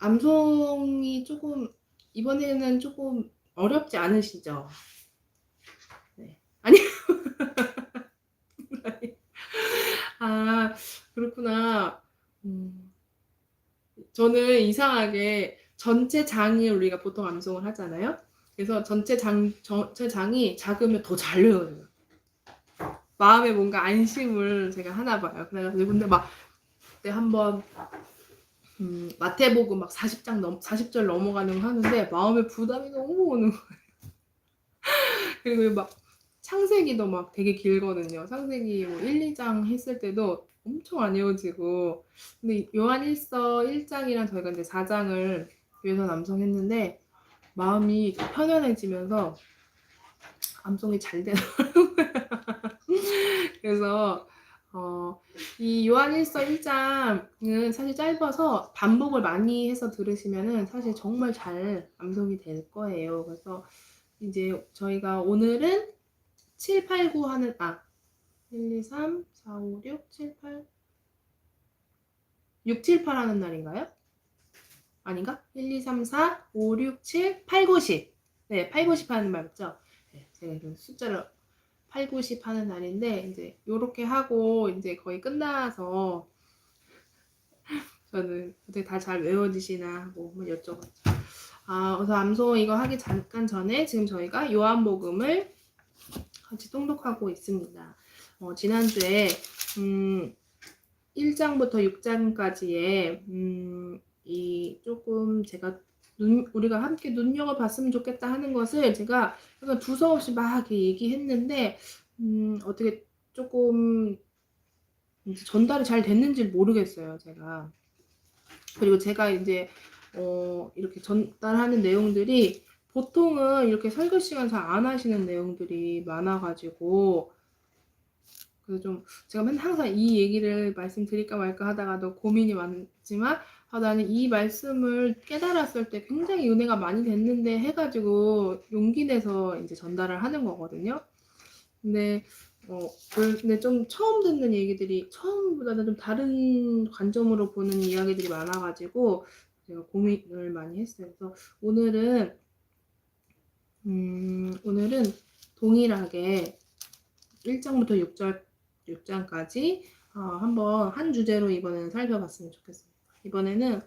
암송이 조금 이번에는 조금 어렵지 않으시죠? 네. 아니 아 그렇구나. 음. 저는 이상하게 전체 장을 우리가 보통 암송을 하잖아요. 그래서 전체 장이 작으면 더 잘 외워져요. 마음에 뭔가 안심을 제가 하나 봐요. 그래 가지고 근데 막 그때 한번 마태복음 막 40절 넘어가는 거 하는데 마음에 부담이 너무 오는 거예요. 그리고 막 창세기도 막 되게 길거든요. 창세기 뭐 1, 2장 했을 때도 엄청 안 외워지고. 근데 요한일서 1장이랑 저희가 이제 4장을 위해서 암송했는데 마음이 편안해지면서 암송이 잘 되더라고요. 그래서 이 요한일서 1장은 사실 짧아서 반복을 많이 해서 들으시면은 사실 정말 잘 암송이 될 거예요. 그래서 이제 저희가 오늘은 7, 8, 9 하는 1, 2, 3, 4, 5, 6, 7, 8 6, 7, 8 하는 날인가요? 아닌가? 1, 2, 3, 4, 5, 6, 7, 8, 9, 10 네, 8, 9, 10 하는 말 맞죠? 네, 제가 이런 숫자를 8, 9, 10 하는 날인데 이제 요렇게 하고 이제 거의 끝나서 저는 어떻게 다 잘 외워지시나 하고 한번 여쭤봤죠. 그래서 암송 이거 하기 잠깐 전에 지금 저희가 요한복음을 같이 통독하고 있습니다. 지난주에 1장부터 6장까지의 이 조금 제가 우리가 함께 눈여겨봤으면 좋겠다 하는 것을 제가 약간 두서없이 막 이렇게 얘기했는데 어떻게 조금 전달이 잘 됐는지 모르겠어요, 제가. 그리고 제가 이제 이렇게 전달하는 내용들이 보통은 이렇게 설교 시간 잘 안 하시는 내용들이 많아가지고 그래서 좀 제가 맨날 항상 이 얘기를 말씀드릴까 말까 하다가도 고민이 많지만 나는 이 말씀을 깨달았을 때 굉장히 은혜가 많이 됐는데 해가지고 용기 내서 이제 전달을 하는 거거든요. 근데 근데 좀 처음 듣는 얘기들이 처음보다는 좀 다른 관점으로 보는 이야기들이 많아가지고 제가 고민을 많이 했어요. 그래서 오늘은 동일하게 1장부터 6장까지 한번 한 주제로 이번에는 살펴봤으면 좋겠습니다. 이번에는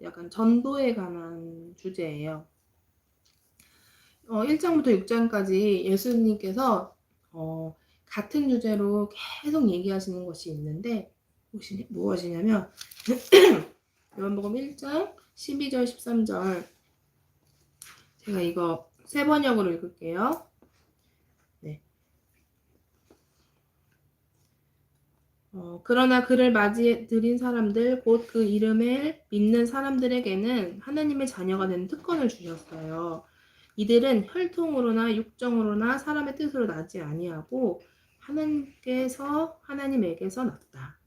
약간 전도에 관한 주제예요. 1장부터 6장까지 예수님께서 같은 주제로 계속 얘기하시는 것이 있는데 무엇이냐면 요한복음 1장 12절 13절 제가 이거 세 번역으로 읽을게요. 네. 그러나 그를 맞이해 들인 사람들 곧 그 이름을 믿는 사람들에게는 하나님의 자녀가 되는 특권을 주셨어요. 이들은 혈통으로나 육정으로나 사람의 뜻으로 나지 아니하고 하나님에게서 났다.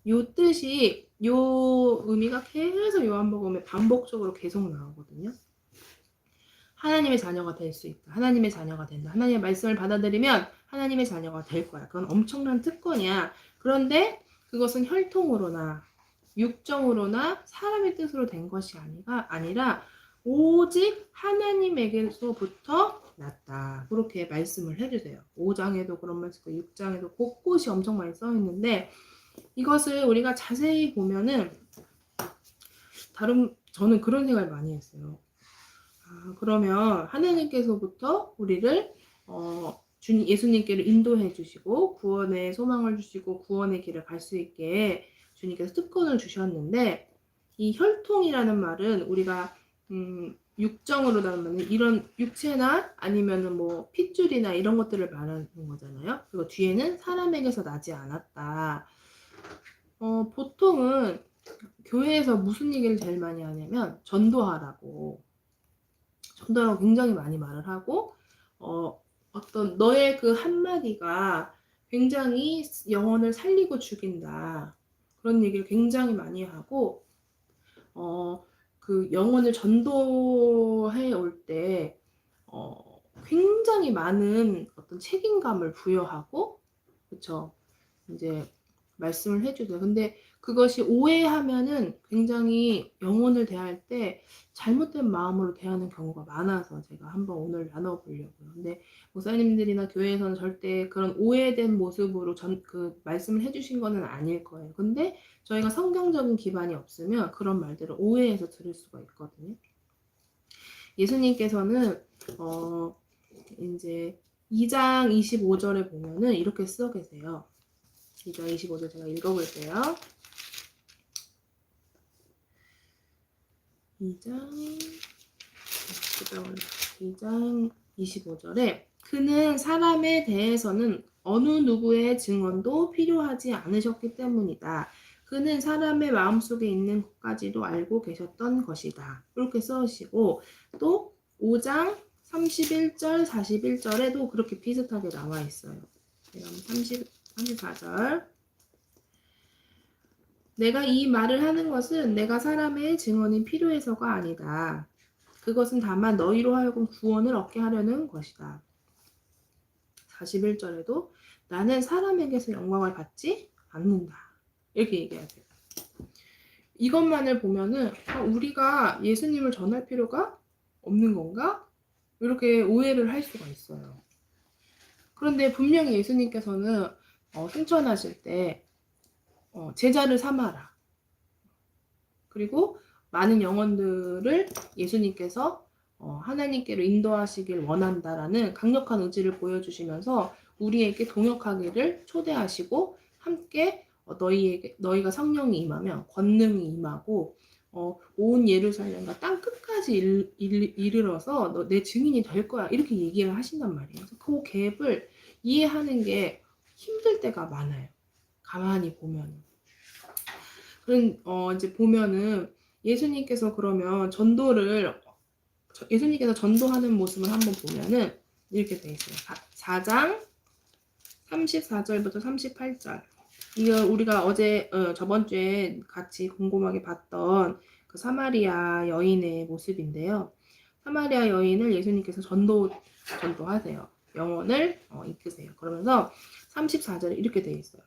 요 뜻이 요 의미가 계속 요한복음에 반복적으로 계속 나오거든요. 하나님의 자녀가 될 수 있다. 하나님의 자녀가 된다. 하나님의 말씀을 받아들이면 하나님의 자녀가 될 거야. 그건 엄청난 특권이야. 그런데 그것은 혈통으로나 육정으로나 사람의 뜻으로 된 것이 아니라 오직 하나님에게서부터 났다. 그렇게 말씀을 해주세요. 5장에도 그런 말씀 있고 6장에도 곳곳이 엄청 많이 써 있는데 이것을 우리가 자세히 보면은 저는 그런 생각을 많이 했어요. 그러면 하나님께서부터 우리를 예수님께로 인도해 주시고 구원의 소망을 주시고 구원의 길을 갈 수 있게 주님께서 특권을 주셨는데 이 혈통이라는 말은 우리가 육정으로 나오면 이런 육체나 아니면은 뭐 핏줄이나 이런 것들을 말하는 거잖아요. 그리고 뒤에는 사람에게서 나지 않았다. 보통은 교회에서 무슨 얘기를 제일 많이 하냐면 전도하라고 굉장히 많이 말을 하고 어떤 너의 그 한마디가 굉장히 영혼을 살리고 죽인다. 그런 얘기를 굉장히 많이 하고 그 영혼을 전도해 올 때 굉장히 많은 어떤 책임감을 부여하고 그쵸. 이제 말씀을 해주세요. 근데 그것이 오해하면은 굉장히 영혼을 대할 때 잘못된 마음으로 대하는 경우가 많아서 제가 한번 오늘 나눠보려고요. 근데 목사님들이나 교회에서는 절대 그런 오해된 모습으로 그 말씀을 해주신 거는 아닐 거예요. 근데 저희가 성경적인 기반이 없으면 그런 말들을 오해해서 들을 수가 있거든요. 예수님께서는 이제 2장 25절에 보면은 이렇게 써 계세요. 2장 25절 제가 읽어볼게요. 2장 25절에 그는 사람에 대해서는 어느 누구의 증언도 필요하지 않으셨기 때문이다. 그는 사람의 마음속에 있는 것까지도 알고 계셨던 것이다. 이렇게 써주시고 또 5장 31절 41절에도 그렇게 비슷하게 나와 있어요. 34절 내가 이 말을 하는 것은 내가 사람의 증언이 필요해서가 아니다. 그것은 다만 너희로 하여금 구원을 얻게 하려는 것이다. 41절에도 나는 사람에게서 영광을 받지 않는다. 이렇게 얘기하세요. 이것만을 보면은 우리가 예수님을 전할 필요가 없는 건가? 이렇게 오해를 할 수가 있어요. 그런데 분명히 예수님께서는 승천하실 때 제자를 삼아라. 그리고 많은 영혼들을 예수님께서 하나님께로 인도하시길 원한다라는 강력한 의지를 보여주시면서 우리에게 동역하기를 초대하시고 함께 너희가 성령이 임하면 권능이 임하고 온 예루살렘과 땅 끝까지 이르러서 내 증인이 될 거야 이렇게 얘기를 하신단 말이에요. 그래서 그 갭을 이해하는 게 힘들 때가 많아요. 가만히 보면. 이제 보면은 예수님께서 그러면 예수님께서 전도하는 모습을 한번 보면은 이렇게 돼 있어요. 4장 34절부터 38절. 이거 우리가 저번 주에 같이 곰곰하게 봤던 그 사마리아 여인의 모습인데요. 사마리아 여인을 예수님께서 전도하세요. 영혼을 이끄세요. 그러면서 34절에 이렇게 돼 있어요.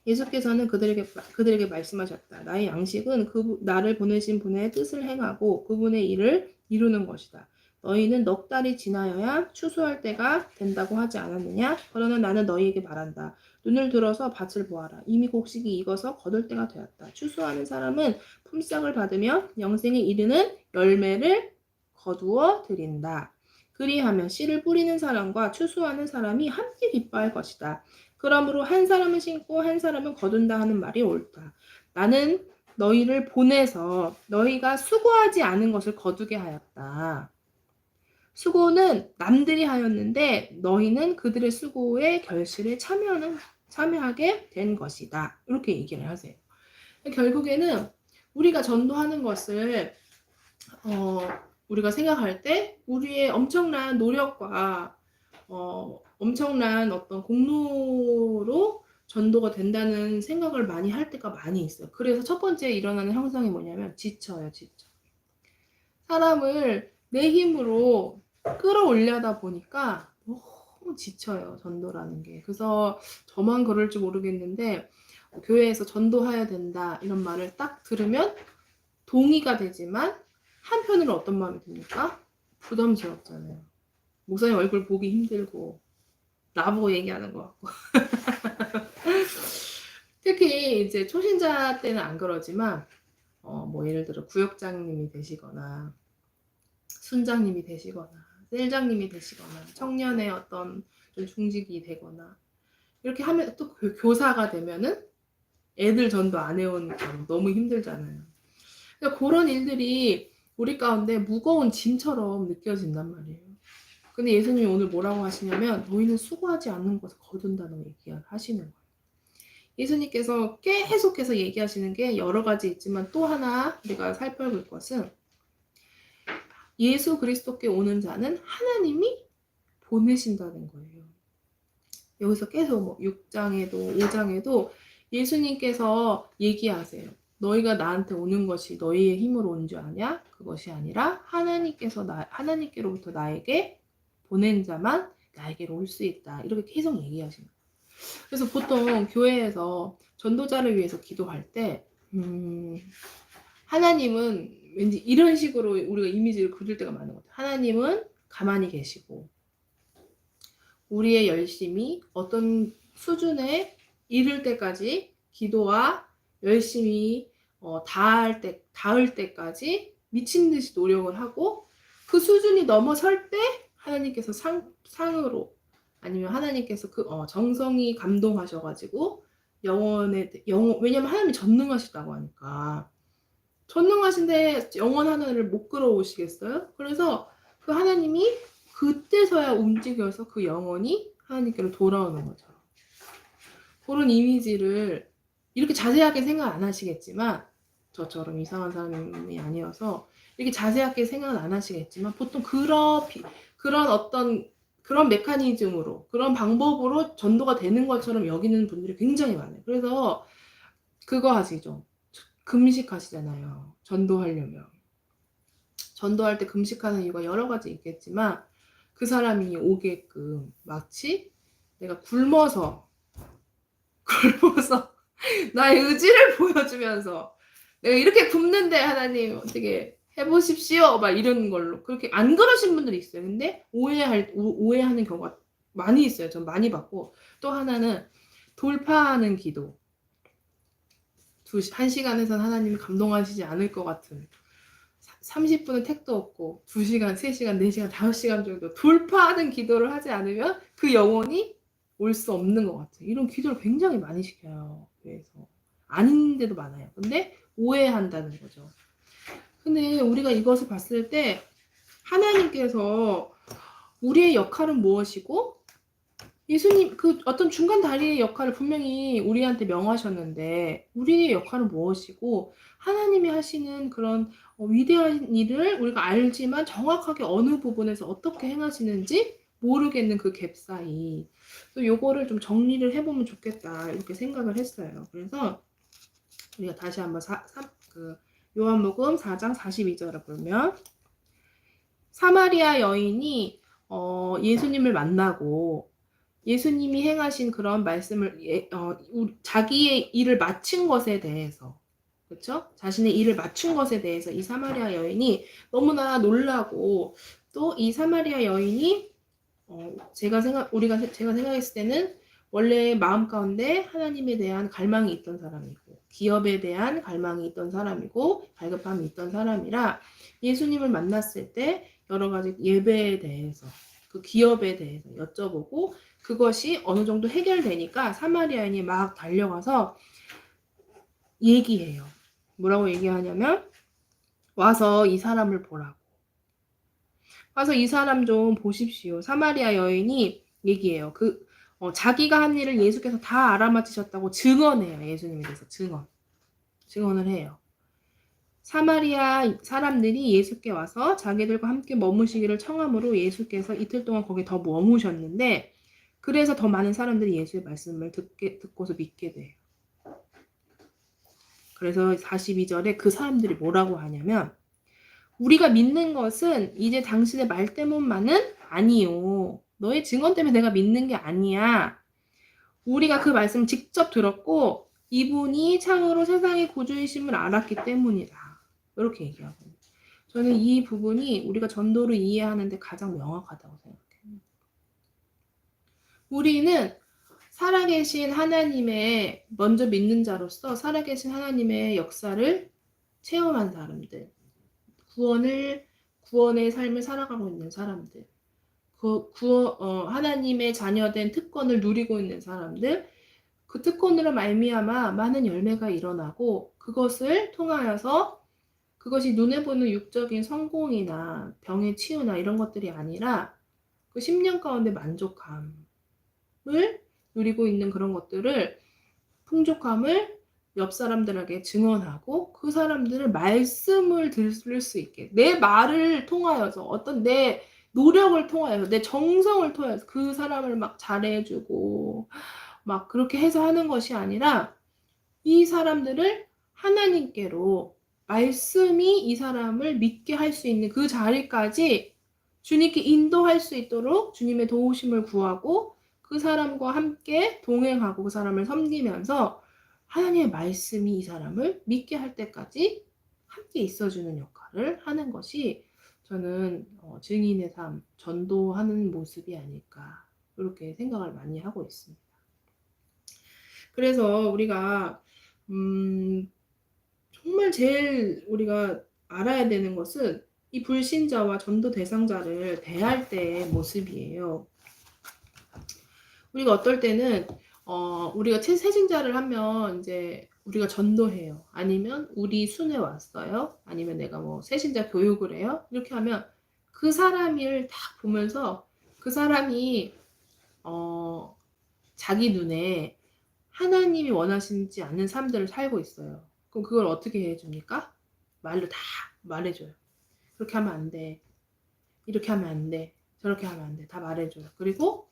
예수께서는 그들에게 말씀하셨다. 나의 양식은 나를 보내신 분의 뜻을 행하고 그분의 일을 이루는 것이다. 너희는 넉 달이 지나여야 추수할 때가 된다고 하지 않았느냐? 그러나 나는 너희에게 말한다. 눈을 들어서 밭을 보아라. 이미 곡식이 익어서 거둘 때가 되었다. 추수하는 사람은 품삯을 받으며 영생에 이르는 열매를 거두어 드린다. 그리하면 씨를 뿌리는 사람과 추수하는 사람이 함께 기뻐할 것이다. 그러므로 한 사람은 심고 한 사람은 거둔다 하는 말이 옳다. 나는 너희를 보내서 너희가 수고하지 않은 것을 거두게 하였다. 수고는 남들이 하였는데 너희는 그들의 수고의 결실에 참여하게 된 것이다. 이렇게 얘기를 하세요. 결국에는 우리가 전도하는 것을 우리가 생각할 때 우리의 엄청난 노력과 엄청난 어떤 공로로 전도가 된다는 생각을 많이 할 때가 많이 있어요. 그래서 첫 번째 일어나는 현상이 뭐냐면 지쳐요. 사람을 내 힘으로 끌어올려다 보니까 너무 지쳐요. 전도라는 게. 그래서 저만 그럴지 모르겠는데 교회에서 전도해야 된다 이런 말을 딱 들으면 동의가 되지만 한편으로 어떤 마음이 듭니까? 부담스럽잖아요. 목사님 얼굴 보기 힘들고 나보고 얘기하는 것 같고 특히 이제 초신자 때는 안 그러지만 뭐 예를 들어 구역장님이 되시거나 순장님이 되시거나 셀장님이 되시거나 청년의 어떤 좀 중직이 되거나 이렇게 하면 또 교사가 되면은 애들 전도 안 해온 너무 힘들잖아요. 그러니까 그런 일들이 우리 가운데 무거운 짐처럼 느껴진단 말이에요. 근데 예수님이 오늘 뭐라고 하시냐면 너희는 수고하지 않는 것을 거둔다는 얘기를 하시는 거예요. 예수님께서 계속해서 얘기하시는 게 여러 가지 있지만 또 하나 우리가 살펴볼 것은 예수 그리스도께 오는 자는 하나님이 보내신다는 거예요. 여기서 계속 뭐 6장에도 5장에도 예수님께서 얘기하세요. 너희가 나한테 오는 것이 너희의 힘으로 온 줄 아냐? 그것이 아니라 하나님께로부터 나에게 보낸 자만 나에게로 올 수 있다. 이렇게 계속 얘기하시는 거예요. 그래서 보통 교회에서 전도자를 위해서 기도할 때 하나님은 왠지 이런 식으로 우리가 이미지를 그릴 때가 많은 것 같아요. 하나님은 가만히 계시고 우리의 열심이 어떤 수준에 이를 때까지 기도와 열심히 닿을 때까지 미친 듯이 노력을 하고 그 수준이 넘어설 때 하나님께서 상으로 아니면 하나님께서 정성이 감동하셔가지고 왜냐면 하나님이 전능하시다고 하니까 전능하신데 영혼 하나를 못 끌어오시겠어요? 그래서 그 하나님이 그때서야 움직여서 그 영혼이 하나님께로 돌아오는 거죠. 그런 이미지를 이렇게 자세하게 생각 안 하시겠지만 저처럼 이상한 사람이 아니어서 이렇게 자세하게 생각은 안 하시겠지만 보통 그런 어떤 그런 메커니즘으로 그런 방법으로 전도가 되는 것처럼 여기는 분들이 굉장히 많아요. 그래서 그거 하시죠. 금식 하시잖아요. 전도하려면. 전도할 때 금식하는 이유가 여러 가지 있겠지만 그 사람이 오게끔 마치 내가 굶어서 나의 의지를 보여주면서 내가 이렇게 굶는데 하나님 어떻게 해보십시오 막 이런 걸로 그렇게 안 그러신 분들이 있어요. 근데 오해하는 경우가 많이 있어요. 전 많이 봤고 또 하나는 돌파하는 기도 1시간에선 하나님이 감동하시지 않을 것 같은 30분은 택도 없고 2시간, 3시간, 4시간, 5시간 정도 돌파하는 기도를 하지 않으면 그 영혼이 올 수 없는 것 같아요. 이런 기도를 굉장히 많이 시켜요. 그래서 아닌데도 많아요. 근데 오해한다는 거죠. 근데 우리가 이것을 봤을 때 하나님께서 우리의 역할은 무엇이고 예수님 그 어떤 중간 다리의 역할을 분명히 우리한테 명하셨는데 우리의 역할은 무엇이고 하나님이 하시는 그런 위대한 일을 우리가 알지만 정확하게 어느 부분에서 어떻게 행하시는지 모르겠는 그 갭 사이 또 요거를 좀 정리를 해보면 좋겠다 이렇게 생각을 했어요. 그래서 우리가 다시 한번 요한복음 4장 42절을 보면 사마리아 여인이 예수님을 만나고 예수님이 행하신 그런 말씀을 자기의 일을 마친 것에 대해서 그렇죠? 자신의 일을 마친 것에 대해서 이 사마리아 여인이 너무나 놀라고 또 이 사마리아 여인이 제가 생각했을 때는 원래 마음 가운데 하나님에 대한 갈망이 있던 사람이고 기업에 대한 갈망이 있던 사람이고 갈급함이 있던 사람이라 예수님을 만났을 때 여러 가지 예배에 대해서 그 기업에 대해서 여쭤보고 그것이 어느 정도 해결되니까 사마리아인이 막 달려가서 얘기해요. 뭐라고 얘기하냐면 와서 이 사람을 보라고. 와서 이 사람 좀 보십시오. 사마리아 여인이 얘기해요. 자기가 한 일을 예수께서 다 알아맞히셨다고 증언해요. 예수님에 대해서 증언을 해요. 사마리아 사람들이 예수께 와서 자기들과 함께 머무시기를 청함으로 예수께서 이틀 동안 거기에 더 머무셨는데 그래서 더 많은 사람들이 예수의 말씀을 듣고서 믿게 돼요. 그래서 42절에 그 사람들이 뭐라고 하냐면 우리가 믿는 것은 이제 당신의 말 때문만은 아니요. 너의 증언 때문에 내가 믿는 게 아니야. 우리가 그 말씀 직접 들었고 이분이 참으로 세상의 구주이심을 알았기 때문이다. 이렇게 얘기하거든요. 저는 이 부분이 우리가 전도를 이해하는데 가장 명확하다고 생각해요. 우리는 살아계신 하나님의 먼저 믿는 자로서 살아계신 하나님의 역사를 체험한 사람들, 구원의 삶을 살아가고 있는 사람들, 하나님의 자녀된 특권을 누리고 있는 사람들, 그 특권으로 말미암아 많은 열매가 일어나고 그것을 통하여서 그것이 눈에 보는 육적인 성공이나 병의 치유나 이런 것들이 아니라 그 10년 가운데 만족함을 누리고 있는 그런 것들을 풍족함을 옆 사람들에게 증언하고 그 사람들을 말씀을 들을 수 있게 내 말을 통하여서 어떤 내 노력을 통하여서 내 정성을 통해서 그 사람을 막 잘해주고 막 그렇게 해서 하는 것이 아니라 이 사람들을 하나님께로 말씀이 이 사람을 믿게 할 수 있는 그 자리까지 주님께 인도할 수 있도록 주님의 도우심을 구하고 그 사람과 함께 동행하고 그 사람을 섬기면서 하나님의 말씀이 이 사람을 믿게 할 때까지 함께 있어주는 역할을 하는 것이 저는 증인의 삶, 전도하는 모습이 아닐까 이렇게 생각을 많이 하고 있습니다. 그래서 우리가 정말 제일 우리가 알아야 되는 것은 이 불신자와 전도 대상자를 대할 때의 모습이에요. 우리가 어떨 때는 우리가 세신자를 하면 이제 우리가 전도해요. 아니면 우리 순회 왔어요. 아니면 내가 뭐 세신자 교육을 해요. 이렇게 하면 그 사람을 딱 보면서 그 사람이 자기 눈에 하나님이 원하시지 않는 삶들을 살고 있어요. 그럼 그걸 어떻게 해줍니까? 말로 다 말해줘요. 그렇게 하면 안 돼. 이렇게 하면 안 돼. 저렇게 하면 안 돼. 다 말해줘요. 그리고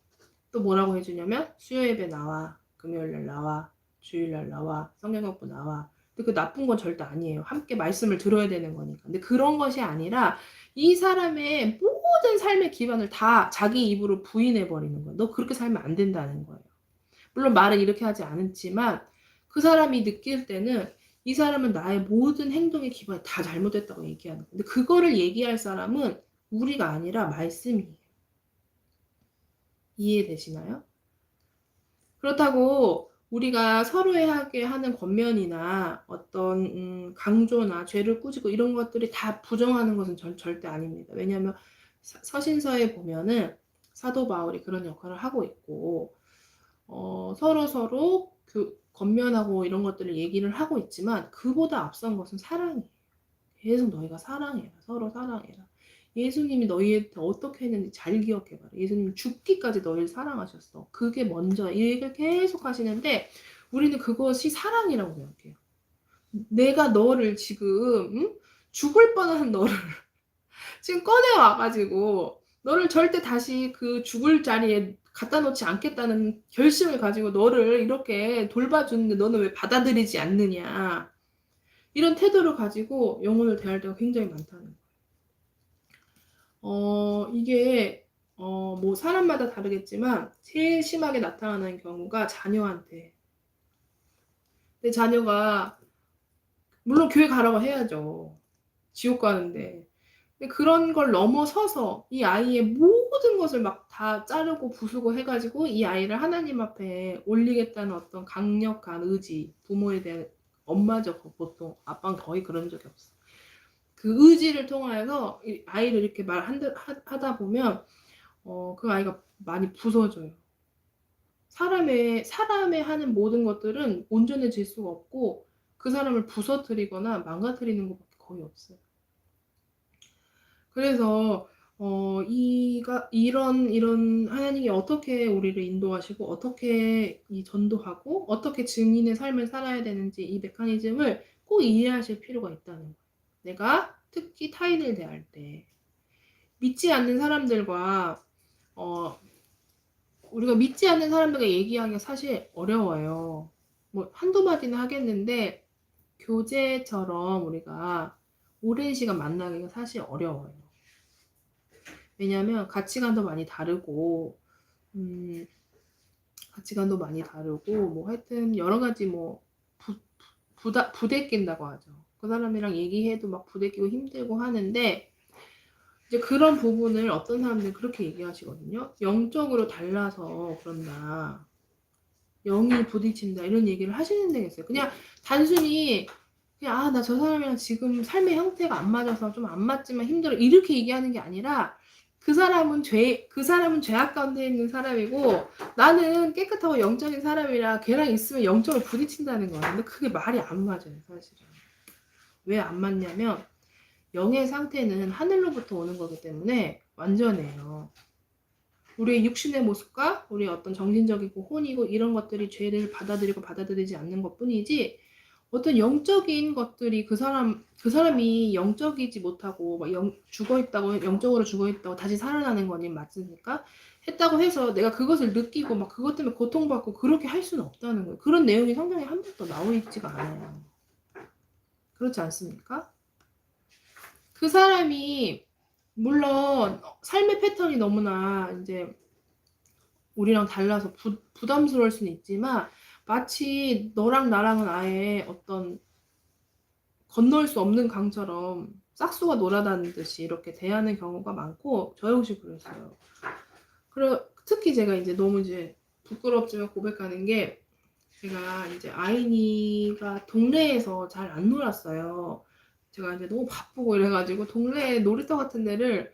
또 뭐라고 해주냐면 수요 예배 나와. 금요일날 나와. 주일날 나와. 성경 공부 나와. 근데 그 나쁜 건 절대 아니에요. 함께 말씀을 들어야 되는 거니까. 근데 그런 것이 아니라 이 사람의 모든 삶의 기반을 다 자기 입으로 부인해 버리는 거예요. 너 그렇게 살면 안 된다는 거예요. 물론 말은 이렇게 하지 않지만 그 사람이 느낄 때는 이 사람은 나의 모든 행동의 기반이 다 잘못됐다고 얘기하는 거예요. 근데 그거를 얘기할 사람은 우리가 아니라 말씀이에요. 이해되시나요? 그렇다고 우리가 서로에게 하는 권면이나 어떤 강조나 죄를 꾸짖고 이런 것들이 다 부정하는 것은 절대 아닙니다. 왜냐하면 서신서에 보면은 사도 바울이 그런 역할을 하고 있고 서로 권면하고 이런 것들을 얘기를 하고 있지만 그보다 앞선 것은 사랑이에요. 계속 너희가 사랑해라. 서로 사랑해라. 예수님이 너희한테 어떻게 했는지 잘 기억해봐라. 예수님이 죽기까지 너희를 사랑하셨어. 그게 먼저 이 얘기를 계속 하시는데 우리는 그것이 사랑이라고 생각해요. 내가 너를 지금 죽을 뻔한 너를 지금 꺼내와가지고 너를 절대 다시 그 죽을 자리에 갖다 놓지 않겠다는 결심을 가지고 너를 이렇게 돌봐주는데 너는 왜 받아들이지 않느냐. 이런 태도를 가지고 영혼을 대할 때가 굉장히 많다는 거예요. 이게 뭐 사람마다 다르겠지만 제일 심하게 나타나는 경우가 자녀한테. 내 자녀가 물론 교회 가라고 해야죠. 지옥 가는데. 근데 그런 걸 넘어서서 이 아이의 모든 것을 막 다 자르고 부수고 해가지고 이 아이를 하나님 앞에 올리겠다는 어떤 강력한 의지, 부모에 대한 엄마죠. 보통 아빠는 거의 그런 적이 없어. 그 의지를 통하여서 이 아이를 이렇게 하다 보면 그 아이가 많이 부서져요. 사람의 하는 모든 것들은 온전해질 수가 없고 그 사람을 부서뜨리거나 망가뜨리는 것밖에 거의 없어요. 그래서 이런 하나님이 어떻게 우리를 인도하시고 어떻게 전도하고 어떻게 증인의 삶을 살아야 되는지 이 메커니즘을 꼭 이해하실 필요가 있다는 거예요. 내가 특히 타인을 대할 때 믿지 않는 사람들과 우리가 믿지 않는 사람들과 얘기하기가 사실 어려워요. 뭐 한두 마디는 하겠는데 교제처럼 우리가 오랜 시간 만나기가 사실 어려워요. 왜냐하면 가치관도 많이 다르고 뭐 하여튼 여러 가지 뭐 부대낀다고 하죠. 그 사람이랑 얘기해도 막 부대끼고 힘들고 하는데 이제 그런 부분을 어떤 사람들은 그렇게 얘기하시거든요. 영적으로 달라서 그런다. 영이 부딪힌다 이런 얘기를 하시는 데가 있어요. 그냥 단순히 그냥 나 저 사람이랑 지금 삶의 형태가 안 맞아서 좀 안 맞지만 힘들어 이렇게 얘기하는 게 아니라 그 사람은 죄악 가운데 있는 사람이고 나는 깨끗하고 영적인 사람이라 걔랑 있으면 영적으로 부딪힌다는 거야. 근데 그게 말이 안 맞아요, 사실은. 왜 안 맞냐면 영의 상태는 하늘로부터 오는 거기 때문에 완전해요. 우리의 육신의 모습과 우리의 어떤 정신적이고 혼이고 이런 것들이 죄를 받아들이고 받아들이지 않는 것 뿐이지 어떤 영적인 것들이 그 사람이 영적이지 못하고 막 죽어있다고 영적으로 죽어있다고 다시 살아나는 거니 맞습니까? 했다고 해서 내가 그것을 느끼고 막 그것 때문에 고통받고 그렇게 할 수는 없다는 거예요. 그런 내용이 성경에 한 번도 나와 있지가 않아요. 그렇지 않습니까? 그 사람이 물론 삶의 패턴이 너무나 이제 우리랑 달라서 부담스러울 수는 있지만 마치 너랑 나랑은 아예 어떤 건널 수 없는 강처럼 싹수가 놀아다니듯이 이렇게 대하는 경우가 많고 저 역시 그랬어요. 특히 제가 이제 너무 이제 부끄럽지만 고백하는 게 제가 이제 아이니가 동네에서 잘 안 놀았어요. 제가 이제 너무 바쁘고 이래가지고 동네 놀이터 같은 데를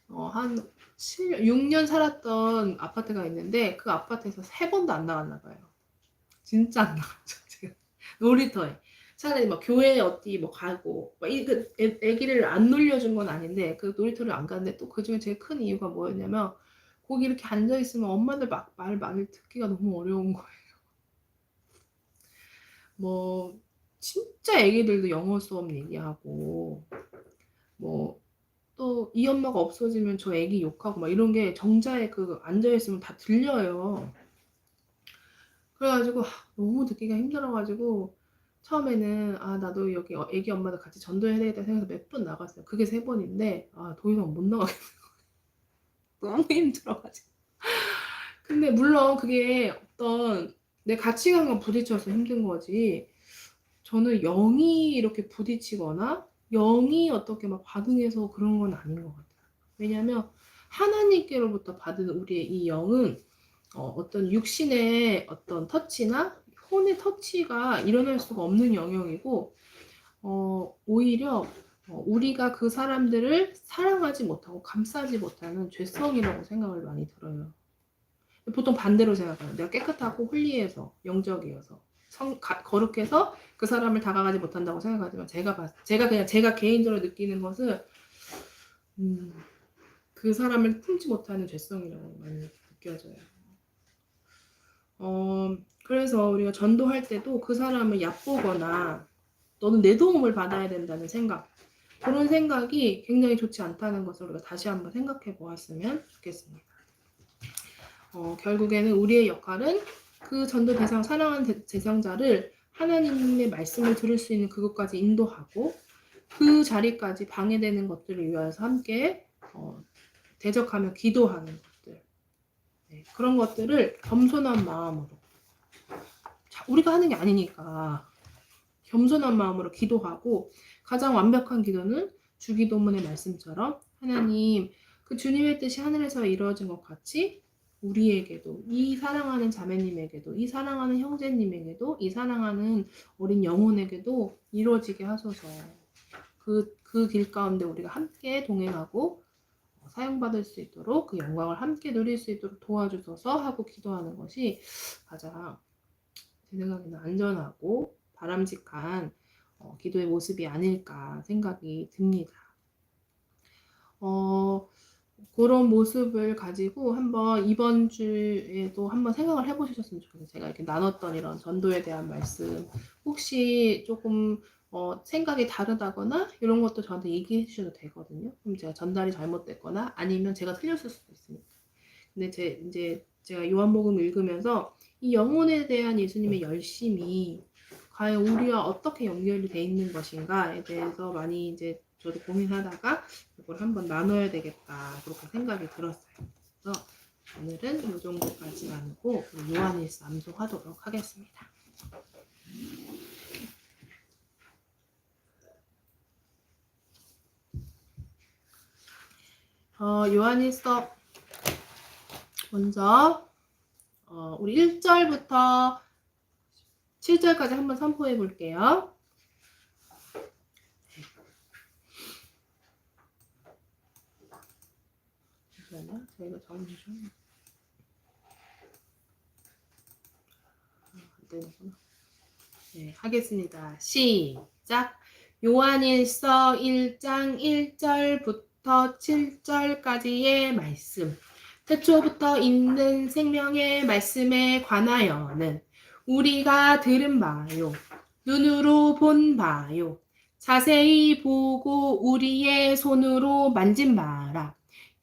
한 6년 살았던 아파트가 있는데 그 아파트에서 3번도 안 나갔나 봐요. 진짜 안 나갔죠, 제가. 놀이터에. 차라리 막 교회 어디 뭐 가고 애기를 안 놀려준 건 아닌데 그 놀이터를 안 갔는데 또 그중에 제일 큰 이유가 뭐였냐면 거기 이렇게 앉아 있으면 엄마들 막 말 많이 듣기가 너무 어려운 거예요. 뭐 진짜 애기들도 영어 수업 얘기하고 뭐 또 이 엄마가 없어지면 저 애기 욕하고 막 이런 게 정자에 그 앉아 있으면 다 들려요. 그래가지고 너무 듣기가 힘들어가지고 처음에는 나도 여기 애기 엄마들 같이 전도해야 되겠다 생각해서 몇 번 나갔어요. 그게 3번인데 더 이상 못 나가겠어요. 너무 힘들어가지고. 근데 물론 그게 어떤 내 가치관과 부딪혀서 힘든 거지 저는 영이 이렇게 부딪히거나 영이 어떻게 막 반응해서 그런 건 아닌 것 같아요. 왜냐하면 하나님께로부터 받은 우리의 이 영은 어떤 육신의 어떤 터치나 혼의 터치가 일어날 수가 없는 영역이고 오히려 우리가 그 사람들을 사랑하지 못하고 감싸지 못하는 죄성이라고 생각을 많이 들어요. 보통 반대로 생각해요. 내가 깨끗하고 홀리해서 영적이어서 거룩해서 그 사람을 다가가지 못한다고 생각하지만 제가 개인적으로 느끼는 것은 그 사람을 품지 못하는 죄성이라고 많이 느껴져요. 그래서 우리가 전도할 때도 그 사람을 얕보거나 너는 내 도움을 받아야 된다는 생각, 그런 생각이 굉장히 좋지 않다는 것을 우리가 다시 한번 생각해 보았으면 좋겠습니다. 결국에는 우리의 역할은 그 전도 대상, 사랑하는 대상자를 하나님의 말씀을 들을 수 있는 그것까지 인도하고 그 자리까지 방해되는 것들을 위해서 함께 대적하며 기도하는 것들, 그런 것들을 겸손한 마음으로, 우리가 하는 게 아니니까 겸손한 마음으로 기도하고, 가장 완벽한 기도는 주기도문의 말씀처럼 하나님, 그 주님의 뜻이 하늘에서 이루어진 것 같이 우리에게도, 이 사랑하는 자매님에게도, 이 사랑하는 형제님에게도, 이 사랑하는 어린 영혼에게도 이루어지게 하소서. 그 길 가운데 우리가 함께 동행하고 사용받을 수 있도록, 그 영광을 함께 누릴 수 있도록 도와주소서 하고 기도하는 것이 가장 제 생각에는 안전하고 바람직한 기도의 모습이 아닐까 생각이 듭니다. 그런 모습을 가지고 한번 이번 주에도 한번 생각을 해보셨으면 좋겠어요. 제가 이렇게 나눴던 이런 전도에 대한 말씀, 혹시 조금 생각이 다르다거나 이런 것도 저한테 얘기해 주셔도 되거든요. 그럼 제가 전달이 잘못됐거나 아니면 제가 틀렸을 수도 있으니까. 근데 제가 요한복음 읽으면서 이 영혼에 대한 예수님의 열심이 과연 우리와 어떻게 연결이 돼 있는 것인가에 대해서 많이 이제 저도 고민하다가 이걸 한번 나눠야 되겠다 그렇게 생각이 들었어요. 그래서 오늘은 이 정도까지 나누고 요한일서 암송하도록 하겠습니다. 요한일서 먼저 우리 1절부터 7절까지 한번 선포해 볼게요. 잠시만요. 저희가 정리 좀. 안 되는구나. 네, 하겠습니다. 시작. 요한일서 1장 1절부터 7절까지의 말씀. 태초부터 있는 생명의 말씀에 관하여는 우리가 들은 바요, 눈으로 본 바요, 자세히 보고 우리의 손으로 만진 바라.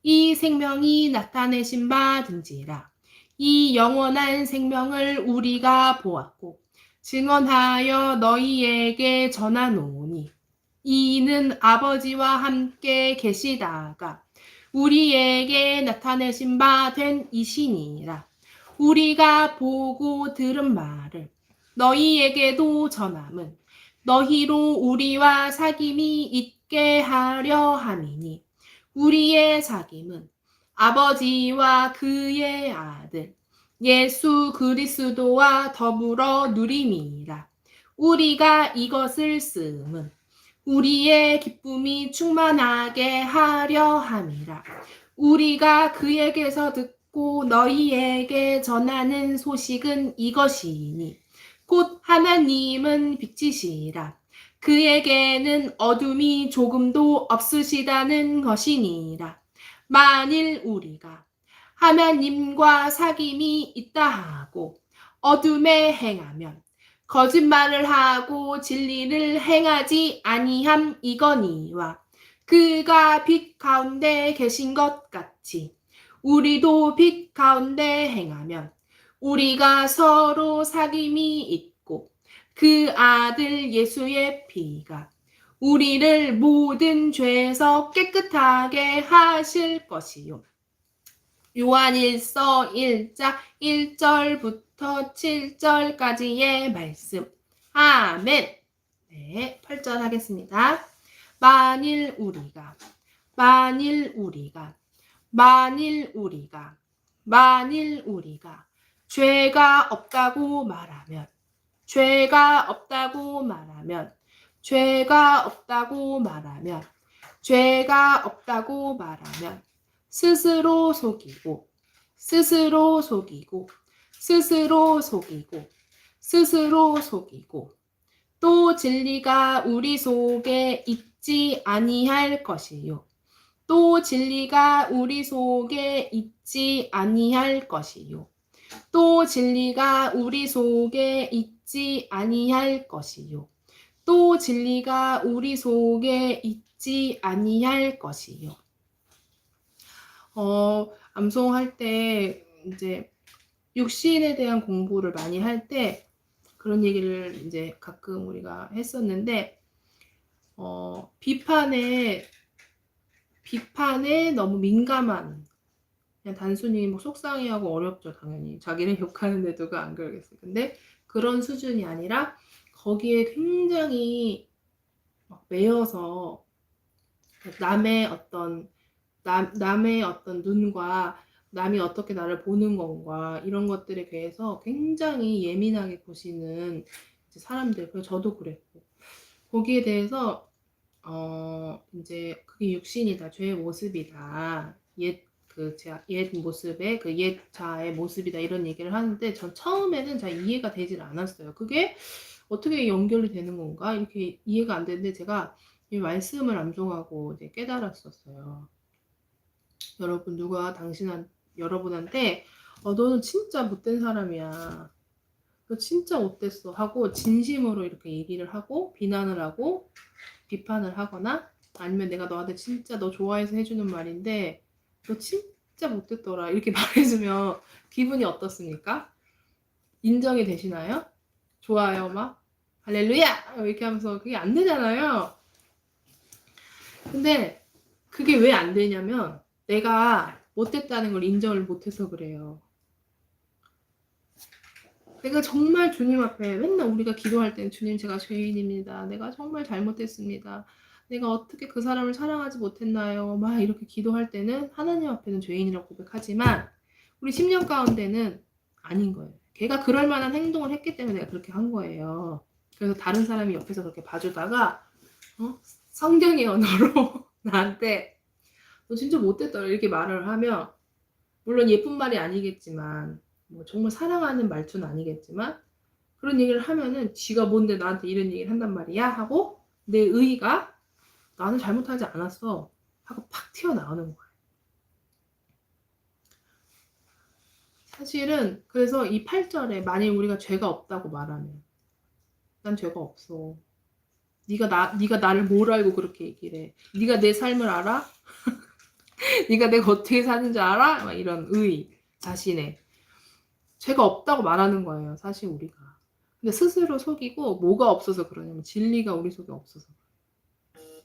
이 생명이 나타내신 바 든지라. 이 영원한 생명을 우리가 보았고 증언하여 너희에게 전하노니 이는 아버지와 함께 계시다가 우리에게 나타내신 바 된 이시니라. 우리가 보고 들은 말을 너희에게도 전함은 너희로 우리와 사귐이 있게 하려 함이니 우리의 사귐은 아버지와 그의 아들 예수 그리스도와 더불어 누림이라. 우리가 이것을 쓰음은 우리의 기쁨이 충만하게 하려 함이라. 우리가 그에게서 듣고 너희에게 전하는 소식은 이것이니 곧 하나님은 빛이시라. 그에게는 어둠이 조금도 없으시다는 것이니라. 만일 우리가 하나님과 사귐이 있다 하고 어둠에 행하면 거짓말을 하고 진리를 행하지 아니함 이거니와 그가 빛 가운데 계신 것 같이 우리도 빛 가운데 행하면 우리가 서로 사귐이 있고 그 아들 예수의 피가 우리를 모든 죄에서 깨끗하게 하실 것이요. 요한일서 1장 1절부터 7절까지의 말씀. 아멘. 네, 8절 하겠습니다. 만일 우리가 죄가 없다고 말하면 스스로 속이고 또 진리가 우리 속에 있지 아니할 것이요. 또 진리가 우리 속에 있지 아니할 것이요. 또 진리가 우리 속에 있지 아니할 것이요. 또 진리가 우리 속에 있지 아니할 것이요. 암송할 때 이제 육신에 대한 공부를 많이 할 때 그런 얘기를 이제 가끔 우리가 했었는데 비판에 너무 민감한 그냥 단순히 뭐 속상해하고 어렵죠. 당연히 자기를 욕하는데 누가 안 그러겠어요. 근데 그런 수준이 아니라 거기에 굉장히 막 매여서 남의 어떤 눈과 남이 어떻게 나를 보는 건가 이런 것들에 대해서 굉장히 예민하게 보시는 사람들, 그래서 저도 그랬고 거기에 대해서 이제 그게 육신이다, 죄의 모습이다, 옛 모습의 그 옛 자의 모습이다 이런 얘기를 하는데 전 처음에는 잘 이해가 되질 않았어요. 그게 어떻게 연결이 되는 건가 이렇게 이해가 안 되는데 제가 이 말씀을 암송하고 이제 깨달았었어요. 여러분 누가 여러분한테 너는 진짜 못된 사람이야, 너 진짜 못됐어 하고 진심으로 이렇게 얘기를 하고 비난을 하고 비판을 하거나 아니면 내가 너한테 진짜 너 좋아해서 해주는 말인데 너 진짜 못됐더라 이렇게 말해주면 기분이 어떻습니까? 인정이 되시나요? 좋아요 막 할렐루야 이렇게 하면서 그게 안 되잖아요. 근데 그게 왜 안 되냐면 내가 못됐다는 걸 인정을 못해서 그래요. 내가 정말 주님 앞에 맨날 우리가 기도할 때는 주님 제가 죄인입니다. 내가 정말 잘못했습니다. 내가 어떻게 그 사람을 사랑하지 못했나요? 막 이렇게 기도할 때는 하나님 앞에는 죄인이라고 고백하지만 우리 심령 가운데는 아닌 거예요. 걔가 그럴 만한 행동을 했기 때문에 내가 그렇게 한 거예요. 그래서 다른 사람이 옆에서 그렇게 봐주다가 성경의 언어로 나한테 너 진짜 못됐더라 이렇게 말을 하면 물론 예쁜 말이 아니겠지만 뭐 정말 사랑하는 말투는 아니겠지만 그런 얘기를 하면은 지가 뭔데 나한테 이런 얘기를 한단 말이야 하고 내 의의가 나는 잘못하지 않았어 하고 팍 튀어나오는 거예요. 사실은 그래서 이 8절에 만일 우리가 죄가 없다고 말하면 난 죄가 없어. 네가 나를 뭘 알고 그렇게 얘기를 해. 네가 내 삶을 알아? 네가 내가 어떻게 사는지 알아? 막 이런 의의 자신의 죄가 없다고 말하는 거예요. 사실 우리가. 근데 스스로 속이고 뭐가 없어서 그러냐면 진리가 우리 속에 없어서 그래요.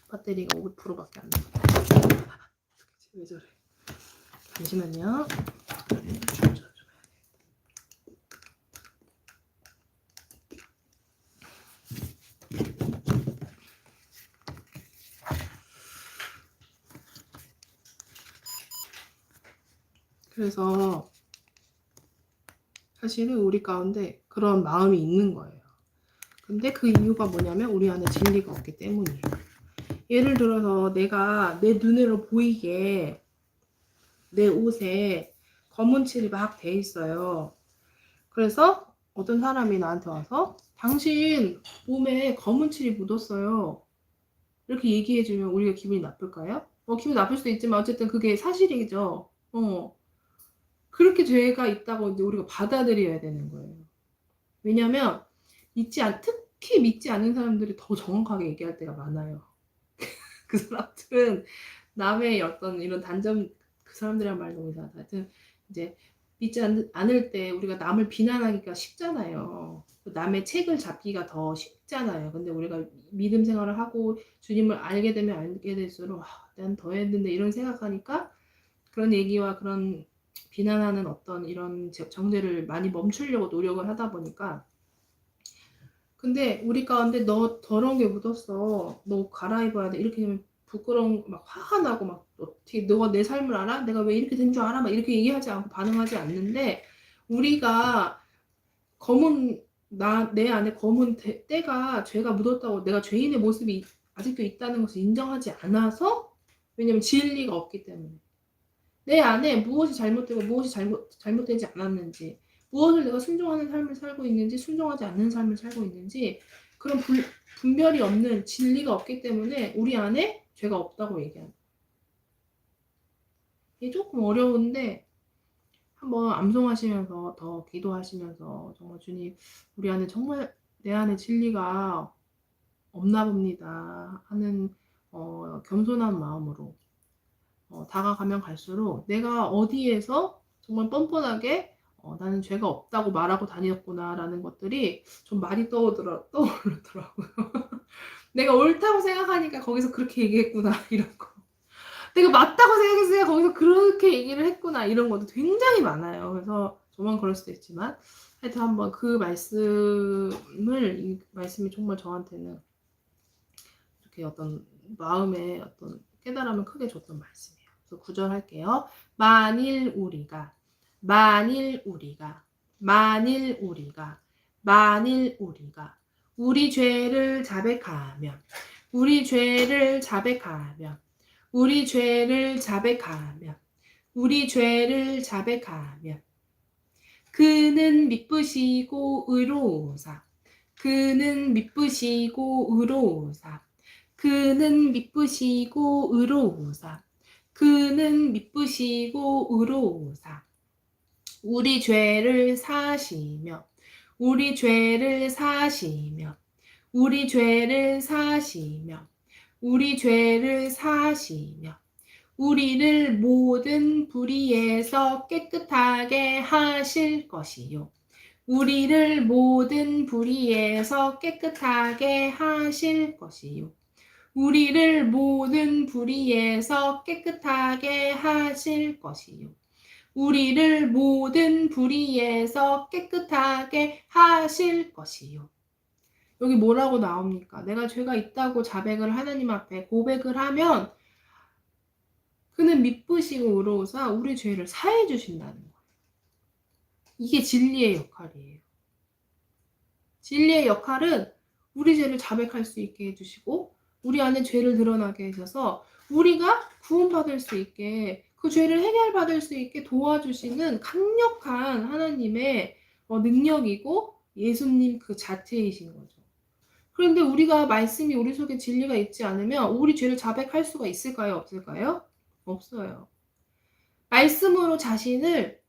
배터리가 500%밖에 안 남았다. 왜 저래? 잠시만요. 그래서 사실은 우리 가운데 그런 마음이 있는 거예요. 근데 그 이유가 뭐냐면 우리 안에 진리가 없기 때문이에요. 예를 들어서 내가 내 눈으로 보이게 내 옷에 검은 칠이 막 돼 있어요. 그래서 어떤 사람이 나한테 와서 당신 몸에 검은 칠이 묻었어요. 이렇게 얘기해주면 우리가 기분이 나쁠까요? 기분 나쁠 수도 있지만 어쨌든 그게 사실이죠. 그렇게 죄가 있다고 이제 우리가 받아들여야 되는 거예요. 왜냐면 특히 믿지 않는 사람들이 더 정확하게 얘기할 때가 많아요. 그 사람들은 남의 어떤 이런 단점, 그 사람들이란 말 너무 이상하다. 하여튼 이제 믿지 않을 때 우리가 남을 비난하기가 쉽잖아요. 남의 책을 잡기가 더 쉽잖아요. 근데 우리가 믿음 생활을 하고 주님을 알게 되면 알게 될수록 난 더 했는데 이런 생각하니까 그런 얘기와 그런 비난하는 어떤 이런 정죄를 많이 멈추려고 노력을 하다 보니까, 근데 우리 가운데 너 더러운 게 묻었어, 너 갈아입어야 돼, 이렇게 되면 부끄러운, 막 화가 나고, 막 어떻게 너가 내 삶을 알아? 내가 왜 이렇게 된 줄 알아? 막 이렇게 얘기하지 않고 반응하지 않는데, 우리가 내 안에 검은 때가 죄가 묻었다고 내가 죄인의 모습이 아직도 있다는 것을 인정하지 않아서, 왜냐면 진리가 없기 때문에. 내 안에 무엇이 잘못되고 무엇이 잘못되지 않았는지, 무엇을 내가 순종하는 삶을 살고 있는지 순종하지 않는 삶을 살고 있는지, 그런 분별이 없는, 진리가 없기 때문에 우리 안에 죄가 없다고 얘기하는. 이게 조금 어려운데 한번 암송하시면서 더 기도하시면서 정말 주님, 우리 안에 정말 내 안에 진리가 없나 봅니다 하는 겸손한 마음으로 다가가면 갈수록 내가 어디에서 정말 뻔뻔하게 나는 죄가 없다고 말하고 다녔구나 라는 것들이 좀 많이 떠오르더라고요. 내가 옳다고 생각하니까 거기서 그렇게 얘기했구나 이런 거. 내가 맞다고 생각했으니까 거기서 그렇게 얘기를 했구나 이런 것도 굉장히 많아요. 그래서 저만 그럴 수도 있지만 하여튼 한번 그 이 말씀이 정말 저한테는 이렇게 어떤 마음에 어떤 깨달음을 크게 줬던 말씀이에요. 그래서 구절할게요. 만일 우리가 우리 죄를 자백하면 우리 죄를 자백하면 우리 죄를 자백하면 우리 죄를 자백하면 그는 미쁘시고 의로우사 그는 미쁘시고 의로우사 그는 미쁘시고 의로우사 그는 미쁘시고 의로우사 우리 죄를 사시며 우리 죄를 사시며 우리 죄를 사시며 우리 죄를 사시며 우리를 모든 불의에서 깨끗하게 하실 것이요 우리를 모든 불의에서 깨끗하게 하실 것이요 우리를 모든 불의에서 깨끗하게 하실 것이요 우리를 모든 불의에서 깨끗하게 하실 것이요. 여기 뭐라고 나옵니까? 내가 죄가 있다고 자백을 하나님 앞에 고백을 하면 그는 미쁘시고 의로우사 우리 죄를 사해 주신다는 거예요. 이게 진리의 역할이에요. 진리의 역할은 우리 죄를 자백할 수 있게 해주시고 우리 안에 죄를 드러나게 해줘서 우리가 구원받을 수 있게, 그 죄를 해결받을 수 있게 도와주시는 강력한 하나님의 능력이고 예수님 그 자체이신 거죠. 그런데 우리가 말씀이 우리 속에 진리가 있지 않으면 우리 죄를 자백할 수가 있을까요? 없을까요? 없어요. 말씀으로 자신을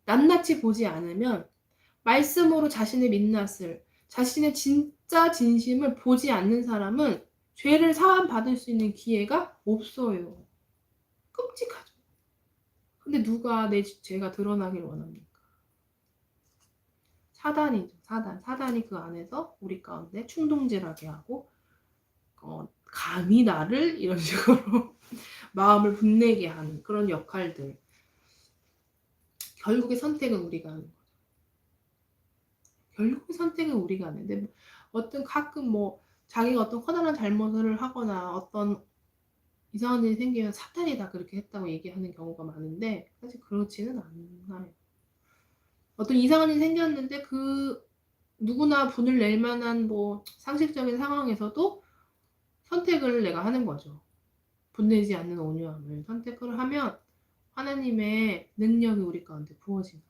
낱낱이 보지 않으면, 말씀으로 자신의 민낯을, 자신의 진짜 진심을 보지 않는 사람은 죄를 사함받을 수 있는 기회가 없어요. 끔찍하죠. 근데 누가 내 죄가 드러나길 원합니까? 사단이죠. 사단이 그 안에서 우리 가운데 충동질하게 하고 감히 나를 이런 식으로 마음을 분내게 하는 그런 역할들. 결국의 선택은 우리가 하는 거죠. 결국의 선택은 우리가 하는데, 어떤 가끔 자기가 어떤 커다란 잘못을 하거나 어떤 이상한 일이 생기면 사탄이 다 그렇게 했다고 얘기하는 경우가 많은데 사실 그렇지는 않아요. 어떤 이상한 일이 생겼는데 그 누구나 분을 낼 만한 뭐 상식적인 상황에서도 선택을 내가 하는 거죠. 분내지 않는 온유함을 선택을 하면 하나님의 능력이 우리 가운데 부어지는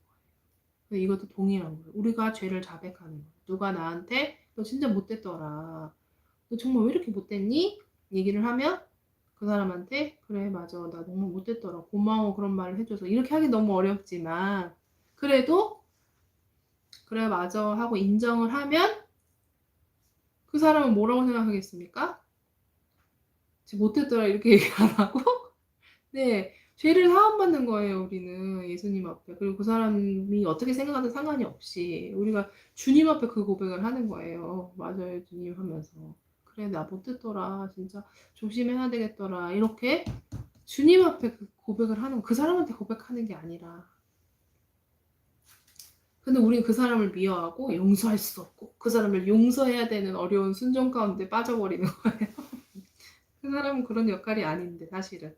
거예요. 이것도 동일한 거예요. 우리가 죄를 자백하는 거예요. 누가 나한테 너 진짜 못됐더라. 너 정말 왜 이렇게 못됐니? 얘기를 하면 그 사람한테 그래 맞아 나 너무 못됐더라. 고마워 그런 말을 해줘서 이렇게 하기 너무 어렵지만 그래도 그래 맞아 하고 인정을 하면 그 사람은 뭐라고 생각하겠습니까? 못됐더라 이렇게 얘기 안 하고 네 죄를 사함받는 거예요 우리는 예수님 앞에. 그리고 그 사람이 어떻게 생각하든 상관이 없이 우리가 주님 앞에 그 고백을 하는 거예요. 맞아요 주님 하면서 그래 나 못됐더라 진짜 조심해야 되겠더라 이렇게 주님 앞에 그 고백을 하는 거 그 사람한테 고백하는 게 아니라 근데 우리는 그 사람을 미워하고 용서할 수 없고 그 사람을 용서해야 되는 어려운 순종 가운데 빠져버리는 거예요. 그 사람은 그런 역할이 아닌데 사실은.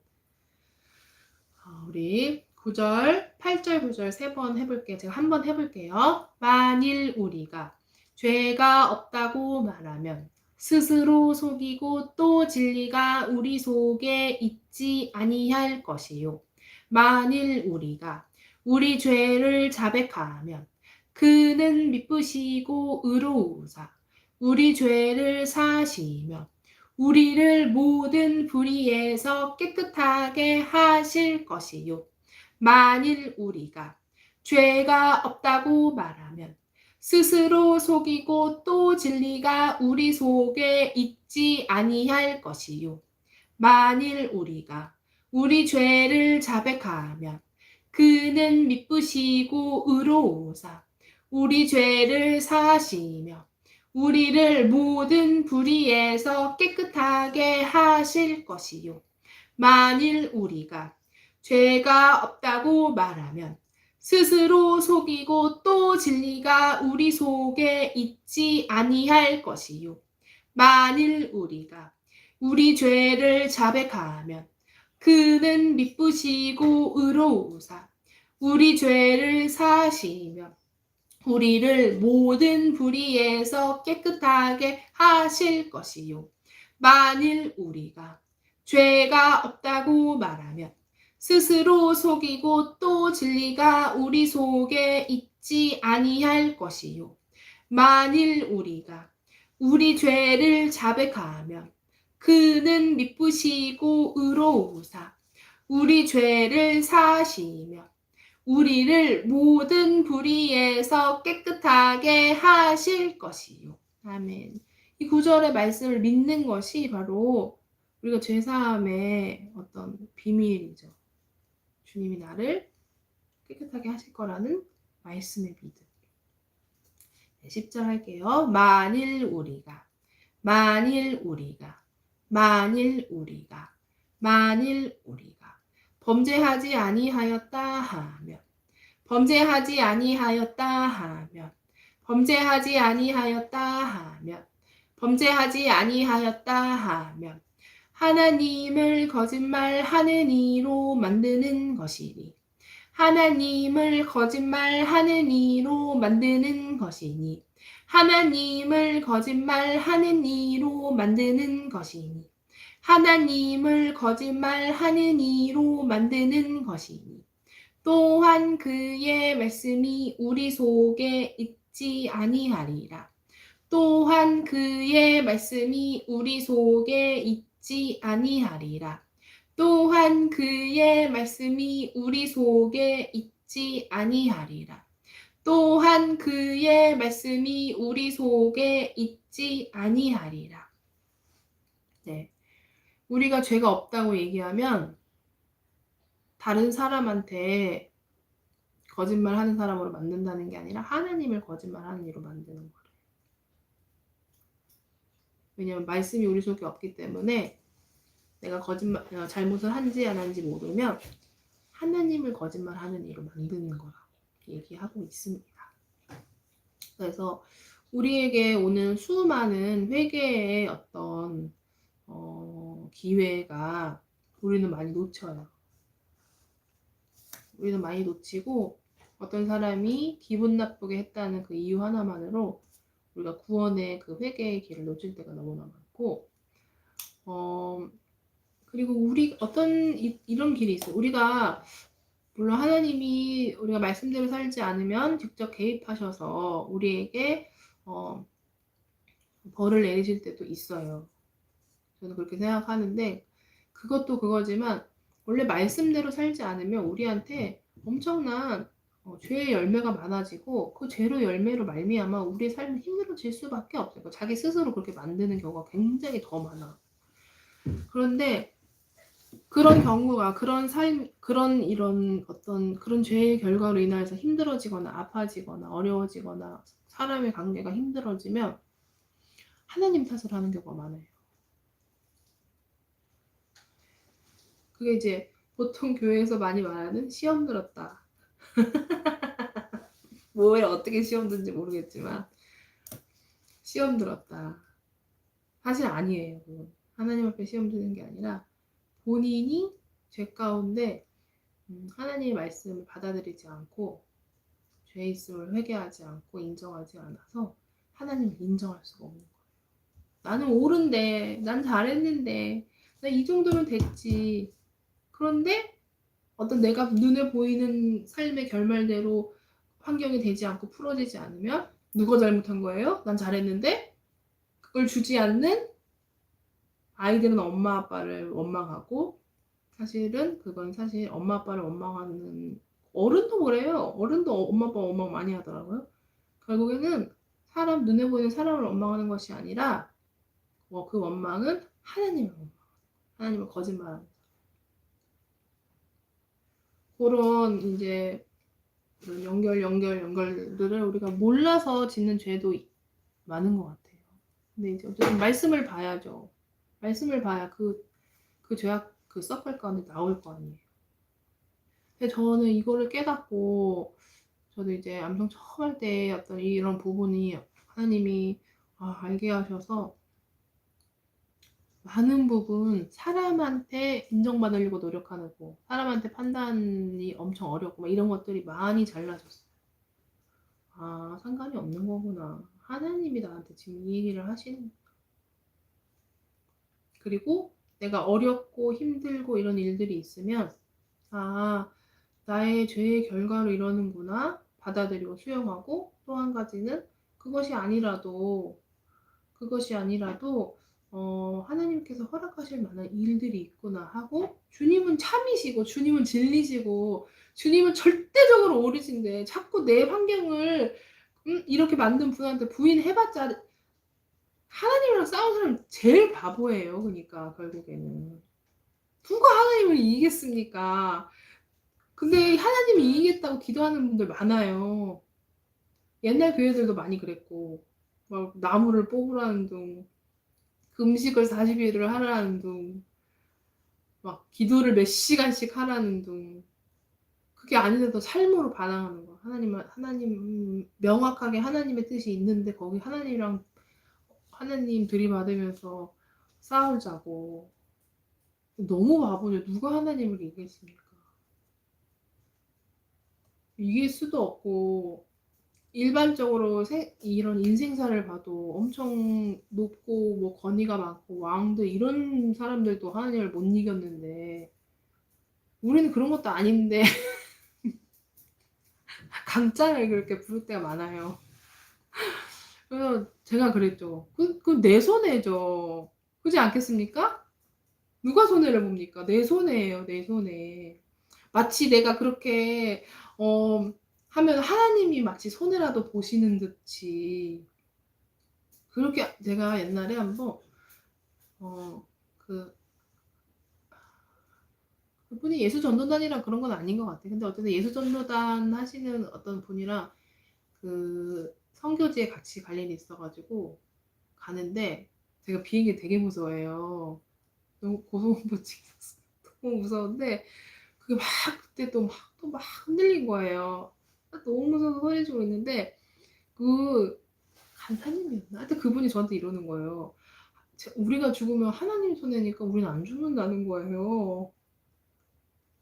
우리 9절, 8절, 9절 3번 해볼게요. 제가 한번 해볼게요. 만일 우리가 죄가 없다고 말하면 스스로 속이고 또 진리가 우리 속에 있지 아니할 것이요. 만일 우리가 우리 죄를 자백하면 그는 미쁘시고 의로우사 우리 죄를 사시며 우리를 모든 불의에서 깨끗하게 하실 것이요. 만일 우리가 죄가 없다고 말하면 스스로 속이고 또 진리가 우리 속에 있지 아니할 것이요. 만일 우리가 우리 죄를 자백하면 그는 미쁘시고 의로우사 우리 죄를 사하시며 우리를 모든 불의에서 깨끗하게 하실 것이요. 만일 우리가 죄가 없다고 말하면 스스로 속이고 또 진리가 우리 속에 있지 아니할 것이요. 만일 우리가 우리 죄를 자백하면 그는 미쁘시고 의로우사 우리 죄를 사하시며 우리를 모든 불의에서 깨끗하게 하실 것이요. 만일 우리가 죄가 없다고 말하면 스스로 속이고 또 진리가 우리 속에 있지 아니할 것이요. 만일 우리가 우리 죄를 자백하면 그는 미쁘시고 의로우사 우리 죄를 사하시며 우리를 모든 불의에서 깨끗하게 하실 것이요. 아멘. 이 구절의 말씀을 믿는 것이 바로 우리가 죄사함의 어떤 비밀이죠. 주님이 나를 깨끗하게 하실 거라는 말씀의 믿음. 10절 할게요. 만일 우리가 범죄하지 아니하였다 하면 하나님을 거짓말하는 이로 만드는 것이니 하나님을 거짓말하는 이로 만드는 것이니 하나님을 거짓말하는 이로 만드는 것이니 하나님을 거짓말하는 이로 만드는 것이니 또한 그의 말씀이 우리 속에 있지 아니하리라. 또한 그의 말씀이 우리 속에 있지 아니하리라. 또한 그의 말씀이 우리 속에 있지 아니하리라. 또한 그의 말씀이 우리 속에 있지 아니하리라. 네. 우리가 죄가 없다고 얘기하면 다른 사람한테 거짓말하는 사람으로 만든다는 게 아니라 하나님을 거짓말하는 이로 만드는 거예요. 왜냐하면 말씀이 우리 속에 없기 때문에 내가 잘못을 한지 안 한지 모르면 하나님을 거짓말하는 이로 만드는 거라고 얘기하고 있습니다. 그래서 우리에게 오는 수많은 회개의 어떤 기회가 우리는 많이 놓쳐요. 우리는 많이 놓치고 어떤 사람이 기분 나쁘게 했다는 그 이유 하나만으로 우리가 구원의 그 회개의 길을 놓칠 때가 너무나 많고 그리고 우리 어떤 이런 길이 있어요. 우리가 물론 하나님이 우리가 말씀대로 살지 않으면 직접 개입하셔서 우리에게 벌을 내리실 때도 있어요. 저는 그렇게 생각하는데 그것도 그거지만 원래 말씀대로 살지 않으면 우리한테 엄청난 죄의 열매가 많아지고 그 죄로 열매로 말미암아 우리의 삶이 힘들어질 수밖에 없어요. 자기 스스로 그렇게 만드는 경우가 굉장히 더 많아. 그런데 그런 경우가 그런 삶 그런 이런 어떤 그런 죄의 결과로 인하여서 힘들어지거나 아파지거나 어려워지거나 사람의 관계가 힘들어지면 하나님 탓을 하는 경우가 많아요. 그게 이제 보통 교회에서 많이 말하는 시험 들었다. 뭐에 어떻게 시험 든지 모르겠지만 시험 들었다. 사실 아니에요. 하나님 앞에 시험 드는 게 아니라 본인이 죄 가운데 하나님의 말씀을 받아들이지 않고 죄 있음을 회개하지 않고 인정하지 않아서 하나님을 인정할 수가 없는 거예요. 나는 옳은데, 난 잘했는데, 나 이 정도면 됐지. 그런데 어떤 내가 눈에 보이는 삶의 결말대로 환경이 되지 않고 풀어지지 않으면 누가 잘못한 거예요? 난 잘했는데? 그걸 주지 않는 아이들은 엄마 아빠를 원망하고 사실은 그건 사실 엄마 아빠를 원망하는 어른도 그래요. 어른도 엄마 아빠 원망 많이 하더라고요. 결국에는 사람 눈에 보이는 사람을 원망하는 것이 아니라 그 원망은 하나님을 원망. 하나님을 거짓말하는. 그런 이제 그런 연결들을 우리가 몰라서 짓는 죄도 많은 것 같아요. 근데 이제 어쨌든 말씀을 봐야죠. 말씀을 봐야 그 죄악 그 썩을 거 안에 나올 거 아니에요. 근데 저는 이거를 깨닫고 저도 이제 암송 처음 할 때 어떤 이런 부분이 하나님이 알게 하셔서 많은 부분 사람한테 인정받으려고 노력하는 거, 사람한테 판단이 엄청 어렵고 막 이런 것들이 많이 잘라졌어요. 상관이 없는 거구나. 하나님이 나한테 지금 이 얘기를 하시는. 그리고 내가 어렵고 힘들고 이런 일들이 있으면 나의 죄의 결과로 이러는구나 받아들이고 수용하고 또 한 가지는 그것이 아니라도 하나님께서 허락하실 만한 일들이 있구나 하고 주님은 참이시고 주님은 진리시고 주님은 절대적으로 옳으신데 자꾸 내 환경을 이렇게 만든 분한테 부인해봤자 하나님이랑 싸운 사람이 제일 바보예요. 그러니까 결국에는 누가 하나님을 이기겠습니까? 근데 하나님이 이기겠다고 기도하는 분들 많아요. 옛날 교회들도 많이 그랬고 막 나무를 뽑으라는 둥 음식을 40일을 하라는 둥 막 기도를 몇 시간씩 하라는 둥 그게 아닌데도 삶으로 반항하는 거. 하나님 명확하게 하나님의 뜻이 있는데 거기 하나님 들이받으면서 싸우자고. 너무 바보죠. 누가 하나님을 이기겠습니까? 이길 수도 없고 일반적으로 이런 인생사를 봐도 엄청 높고 뭐 권위가 많고 왕들 이런 사람들도 하나님을 못 이겼는데 우리는 그런 것도 아닌데 강짱을 그렇게 부를 때가 많아요. 그래서 제가 그랬죠. 그 내 손해죠. 그렇지 않겠습니까? 누가 손해를 봅니까? 내 손해예요, 내 손해. 마치 내가 그렇게 하면 하나님이 마치 손해라도 보시는 듯이 그렇게 제가 옛날에 한번 그분이 예수전도단이랑 그런 건 아닌 것 같아요. 근데 어쨌든 예수전도단 하시는 어떤 분이랑 그 선교지에 같이 갈 일이 있어가지고 가는데 제가 비행기 되게 무서워해요. 너무 고소공포증이었어. 너무 무서운데 그게 막 그때 또 막 흔들린 거예요. 너무 무서워서 소리 지르고 있는데 그 간사님이었나? 하여튼 그분이 저한테 이러는 거예요. 우리가 죽으면 하나님 손해니까 우리는 안 죽는다는 거예요.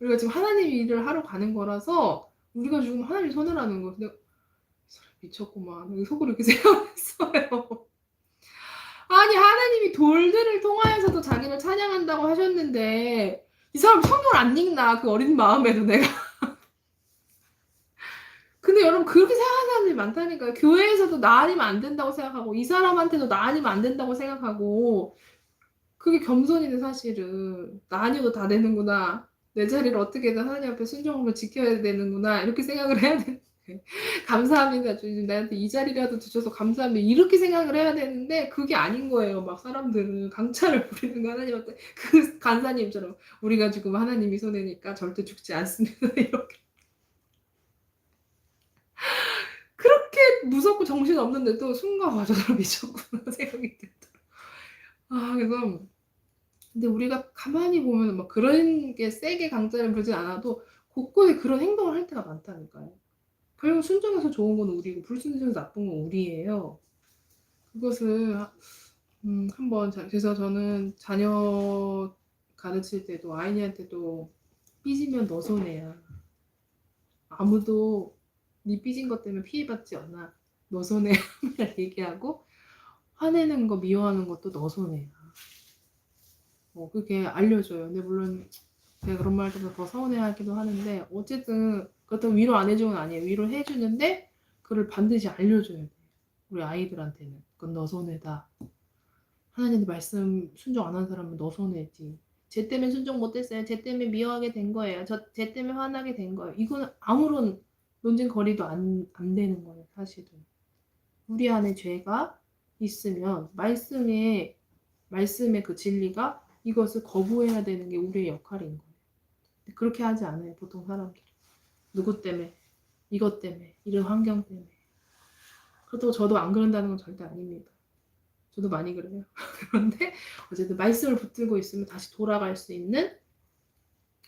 우리가 지금 하나님 일을 하러 가는 거라서 우리가 죽으면 하나님 손해라는 거예요. 근데 미쳤구만. 속으로 이렇게 생각했어요. 아니 하나님이 돌들을 통하여서도 자기를 찬양한다고 하셨는데 이 사람 성경을 안 읽나 그 어린 마음에도 내가. 근데 여러분 그렇게 생각하는 사람들이 많다니까요. 교회에서도 나 아니면 안 된다고 생각하고 이 사람한테도 나 아니면 안 된다고 생각하고 그게 겸손이네 사실은. 나 아니어도 다 되는구나. 내 자리를 어떻게든 하나님 앞에 순종으로 지켜야 되는구나 이렇게 생각을 해야 되는데 감사합니다. 주님 나한테 이 자리라도 주셔서 감사합니다. 이렇게 생각을 해야 되는데 그게 아닌 거예요. 막 사람들은 강차를 부리는 거 하나님한테 그 간사님처럼 우리가 죽으면 하나님이 손해니까 절대 죽지 않습니다. 이렇게 그렇게 무섭고 정신 없는데도 순간 와 저 사람 미쳤구나 생각이 들더라고요. 그래서 근데 우리가 가만히 보면 막 그런 게 세게 강제를 부르지 않아도 곳곳에 그런 행동을 할 때가 많다니까요. 결국 순종해서 좋은 건 우리고 불순종해서 나쁜 건 우리예요. 그것을 한번 그래서 저는 자녀 가르칠 때도 아이한테도 삐지면 너 손해야. 아무도 네 삐진 것 때문에 피해받지 않아. 너 손해야 얘기하고 화내는 거 미워하는 것도 너 손해야. 그게 알려줘요. 근데 물론 제가 그런 말 들어서 더 서운해하기도 하는데 어쨌든 그렇다고 위로 안 해주는 건 아니에요. 위로 해주는데 그걸 반드시 알려줘야 돼. 우리 아이들한테는. 그건 너 손해다. 하나님 말씀 순종 안 한 사람은 너 손해지. 쟤 때문에 순종 못했어요. 쟤 때문에 미워하게 된 거예요. 쟤 때문에 화나게 된 거예요. 이거는 아무런 논쟁거리도 안 되는 거예요. 사실은. 우리 안에 죄가 있으면 말씀의 그 진리가 이것을 거부해야 되는 게 우리의 역할인 거예요. 그렇게 하지 않아요. 보통 사람들은. 누구 때문에, 이것 때문에, 이런 환경 때문에. 그렇다고 저도 안 그런다는 건 절대 아닙니다. 저도 많이 그래요. 그런데 어쨌든 말씀을 붙들고 있으면 다시 돌아갈 수 있는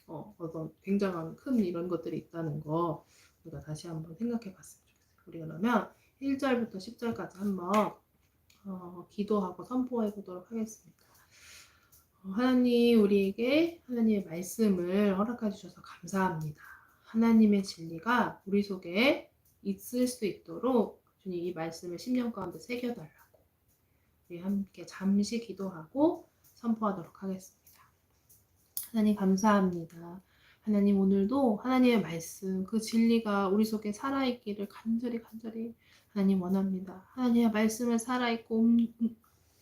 어떤 굉장한 큰 이런 것들이 있다는 거 우리가 다시 한번 생각해 봤으면 좋겠어요. 우리 그러면 1절부터 10절까지 한번 기도하고 선포해 보도록 하겠습니다. 하나님 우리에게 하나님의 말씀을 허락해 주셔서 감사합니다. 하나님의 진리가 우리 속에 있을 수 있도록 주님 이 말씀을 10년 가운데 새겨달라고 우리 함께 잠시 기도하고 선포하도록 하겠습니다. 하나님 감사합니다. 하나님 오늘도 하나님의 말씀 그 진리가 우리 속에 살아있기를 간절히 하나님 원합니다. 하나님의 말씀을 살아있고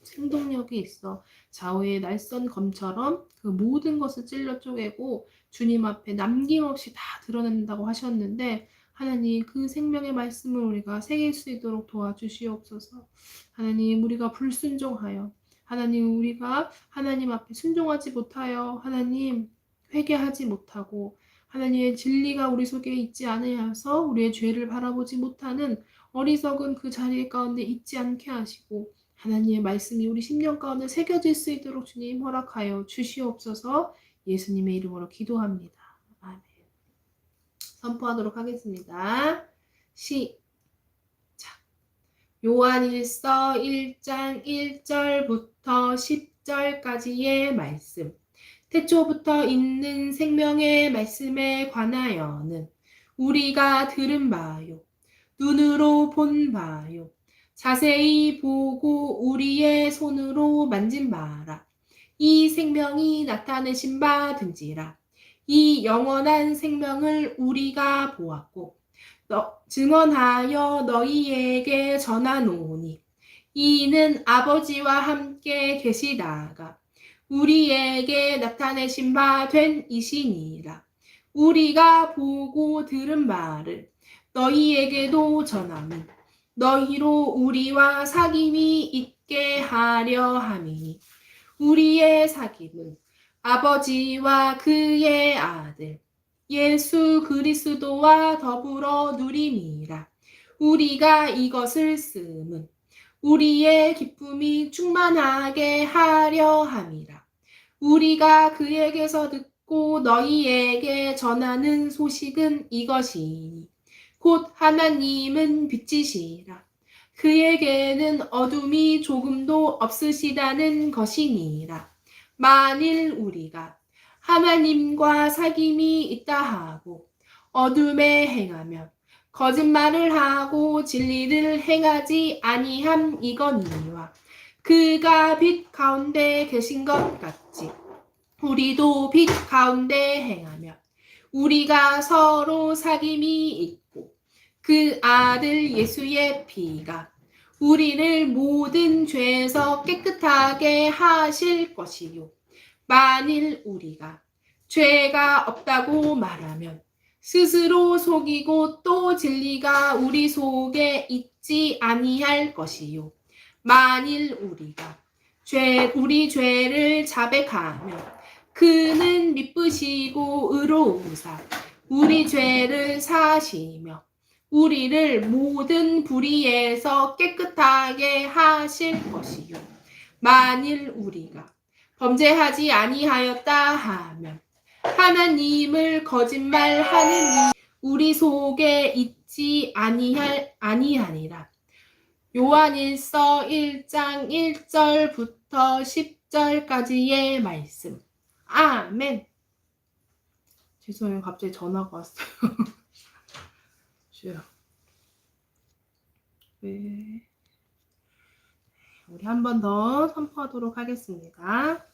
생동력이 있어 좌우의 날선 검처럼 그 모든 것을 찔러 쪼개고 주님 앞에 남김없이 다 드러낸다고 하셨는데 하나님 그 생명의 말씀을 우리가 새길 수 있도록 도와주시옵소서. 하나님 우리가 불순종하여 하나님 우리가 하나님 앞에 순종하지 못하여 하나님 회개하지 못하고 하나님의 진리가 우리 속에 있지 않으셔서 우리의 죄를 바라보지 못하는 어리석은 그 자리 가운데 있지 않게 하시고 하나님의 말씀이 우리 심령 가운데 새겨질 수 있도록 주님 허락하여 주시옵소서. 예수님의 이름으로 기도합니다. 아멘. 선포하도록 하겠습니다. 시작. 요한일서 1장 1절부터 10절까지의 말씀. 태초부터 있는 생명의 말씀에 관하여는 우리가 들은 바요, 눈으로 본 바요, 자세히 보고 우리의 손으로 만진 바라. 이 생명이 나타내신 바 된지라. 이 영원한 생명을 우리가 보았고 증언하여 너희에게 전하노니 이는 아버지와 함께 계시다가 우리에게 나타내신 바 된 이시니라. 우리가 보고 들은 바를 너희에게도 전함은 너희로 우리와 사귐이 있게 하려 함이니 우리의 사귐은 아버지와 그의 아들 예수 그리스도와 더불어 누림이라. 우리가 이것을 쓰면 우리의 기쁨이 충만하게 하려 함이라. 우리가 그에게서 듣고 너희에게 전하는 소식은 이것이니 곧 하나님은 빛이시라. 그에게는 어둠이 조금도 없으시다는 것이니라. 만일 우리가 하나님과 사귐이 있다 하고 어둠에 행하면 거짓말을 하고 진리를 행하지 아니함이거니와 그가 빛 가운데 계신 것 같이 우리도 빛 가운데 행하며 우리가 서로 사귐이 있고 그 아들 예수의 피가 우리를 모든 죄에서 깨끗하게 하실 것이요. 만일 우리가 죄가 없다고 말하면 스스로 속이고 또 진리가 우리 속에 있지 아니할 것이요. 만일 우리가 우리 죄를 자백하면 그는 미쁘시고 의로우사 우리 죄를 사하시며 우리를 모든 불의에서 깨끗하게 하실 것이요. 만일 우리가 범죄하지 아니하였다 하면 하나님을 거짓말하는 이 우리 속에 있지 아니하니라. 요한일서 1장 1절부터 10절까지의 말씀. 아멘. 죄송해요. 갑자기 전화가 왔어요. 주여. 네. 우리 한 번 더 선포하도록 하겠습니다.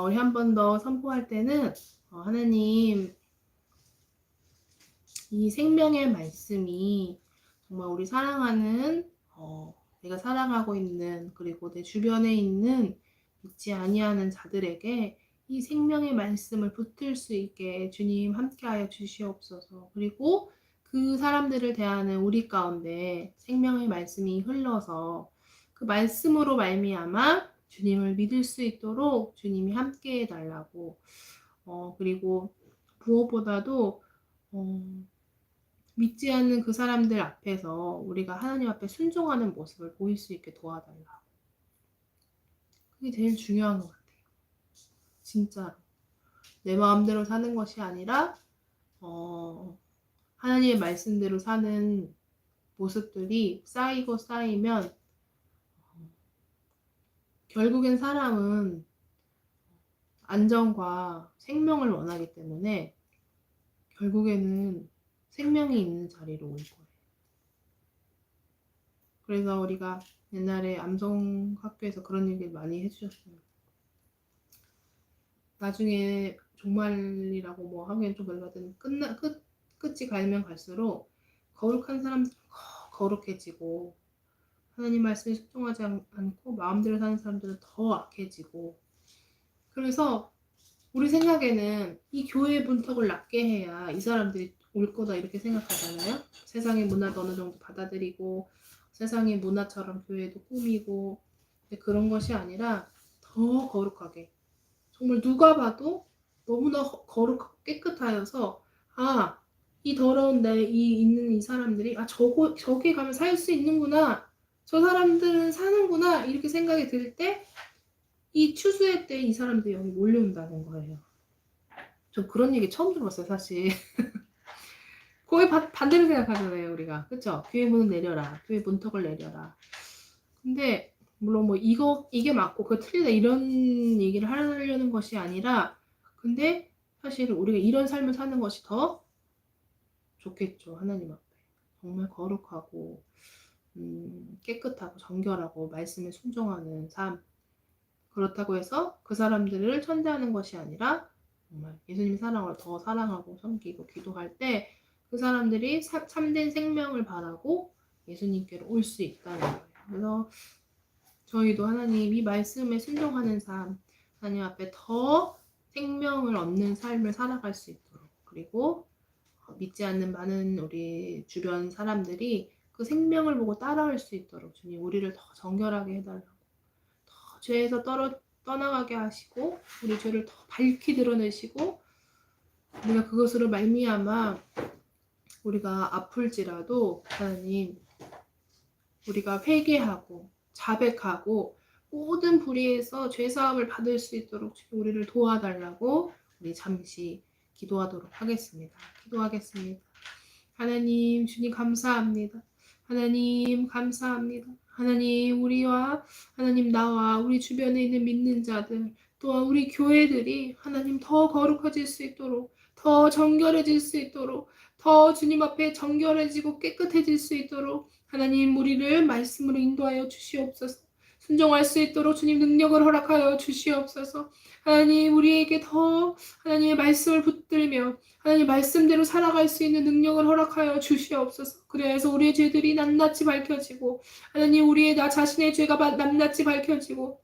우리 한 번 더 선포할 때는 하나님 이 생명의 말씀이 정말 우리 사랑하는 내가 사랑하고 있는 그리고 내 주변에 있는 믿지 아니하는 자들에게 이 생명의 말씀을 붙들 수 있게 주님 함께하여 주시옵소서. 그리고 그 사람들을 대하는 우리 가운데 생명의 말씀이 흘러서 그 말씀으로 말미암아 주님을 믿을 수 있도록 주님이 함께해 달라고 그리고 무엇보다도 믿지 않는 그 사람들 앞에서 우리가 하나님 앞에 순종하는 모습을 보일 수 있게 도와달라고. 그게 제일 중요한 것 같아요. 진짜로. 내 마음대로 사는 것이 아니라 하나님의 말씀대로 사는 모습들이 쌓이고 쌓이면 결국엔 사람은 안정과 생명을 원하기 때문에 결국에는 생명이 있는 자리로 올 거예요. 그래서 우리가 옛날에 암송학교에서 그런 얘기를 많이 해주셨어요. 나중에 종말이라고 뭐 하기엔 좀 그러거든. 끝이 가면 갈수록 거룩한 사람들은 거룩해지고 하나님 말씀에 순종하지 않고 마음대로 사는 사람들은 더 악해지고 그래서 우리 생각에는 이 교회의 문턱을 낮게 해야 이 사람들이 올 거다 이렇게 생각하잖아요. 세상의 문화도 어느 정도 받아들이고 세상의 문화처럼 교회도 꾸미고 근데 그런 것이 아니라 더 거룩하게 정말 누가 봐도 너무나 거룩하고 깨끗하여서 이 더러운 있는 이 사람들이 저기 가면 살 수 있는구나 저 사람들은 사는구나 이렇게 생각이 들 때 이 추수의 때 이 사람들이 여기 몰려온다는 거예요. 저 그런 얘기 처음 들어봤어요, 사실. 거의 반대로 생각하잖아요, 우리가. 그쵸? 교회 문을 내려라. 교회 문턱을 내려라. 근데, 물론 뭐, 이게 맞고, 그거 틀리다, 이런 얘기를 하려는 것이 아니라, 근데, 사실 우리가 이런 삶을 사는 것이 더 좋겠죠, 하나님 앞에. 정말 거룩하고, 깨끗하고, 정결하고, 말씀에 순종하는 삶. 그렇다고 해서 그 사람들을 천대하는 것이 아니라 정말 예수님 사랑을 더 사랑하고 섬기고 기도할 때 그 사람들이 참된 생명을 바라고 예수님께로 올 수 있다는 거예요. 그래서 저희도 하나님 이 말씀에 순종하는 삶, 하나님 앞에 더 생명을 얻는 삶을 살아갈 수 있도록 그리고 믿지 않는 많은 우리 주변 사람들이 그 생명을 보고 따라올 수 있도록 주님 우리를 더 정결하게 해달라고 더 죄에서 떠나가게 하시고 우리 죄를 더 밝히 드러내시고 우리가 그것으로 말미암아 우리가 아플지라도 하나님 우리가 회개하고 자백하고 모든 불의에서 죄사함을 받을 수 있도록 우리를 도와달라고 우리 잠시 기도하도록 하겠습니다. 기도하겠습니다. 하나님 주님 감사합니다. 하나님 감사합니다. 하나님 우리와 하나님 나와 우리 주변에 있는 믿는 자들 또한 우리 교회들이 하나님 더 거룩해질 수 있도록 더 정결해질 수 있도록 더 주님 앞에 정결해지고 깨끗해질 수 있도록 하나님 우리를 말씀으로 인도하여 주시옵소서. 순종할 수 있도록 주님 능력을 허락하여 주시옵소서. 하나님 우리에게 더 하나님의 말씀을 붙들며 하나님 말씀대로 살아갈 수 있는 능력을 허락하여 주시옵소서. 그래서 우리의 죄들이 낱낱이 밝혀지고 하나님 우리의 나 자신의 죄가 낱낱이 밝혀지고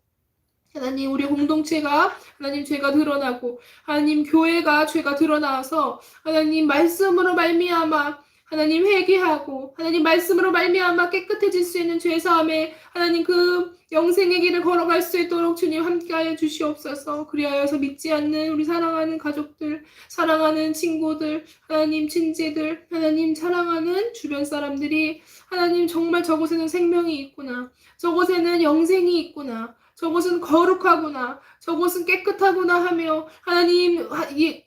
하나님 우리 공동체가 하나님 죄가 드러나고 하나님 교회가 죄가 드러나서 하나님 말씀으로 말미암아 하나님 회개하고 하나님 말씀으로 말미암아 깨끗해질 수 있는 죄사함에 하나님 그 영생의 길을 걸어갈 수 있도록 주님 함께하여 주시옵소서. 그리하여서 믿지 않는 우리 사랑하는 가족들, 사랑하는 친구들, 하나님 친지들, 하나님 사랑하는 주변 사람들이 하나님 정말 저곳에는 생명이 있구나, 저곳에는 영생이 있구나, 저곳은 거룩하구나, 저곳은 깨끗하구나 하며 하나님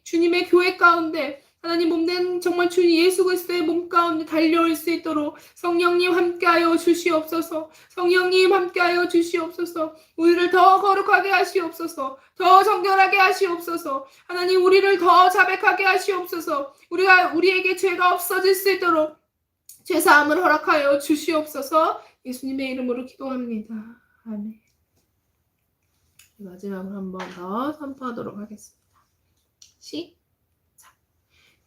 주님의 교회 가운데 하나님 몸된 정말 주님 예수 그리스도의 몸 가운데 달려올 수 있도록 성령님 함께하여 주시옵소서. 성령님 함께하여 주시옵소서. 우리를 더 거룩하게 하시옵소서. 더 정결하게 하시옵소서. 하나님 우리를 더 자백하게 하시옵소서. 우리에게 죄가 없어질 수 있도록 죄사함을 허락하여 주시옵소서. 예수님의 이름으로 기도합니다. 아멘. 마지막으로 한 번 더 선포하도록 하겠습니다. 시작.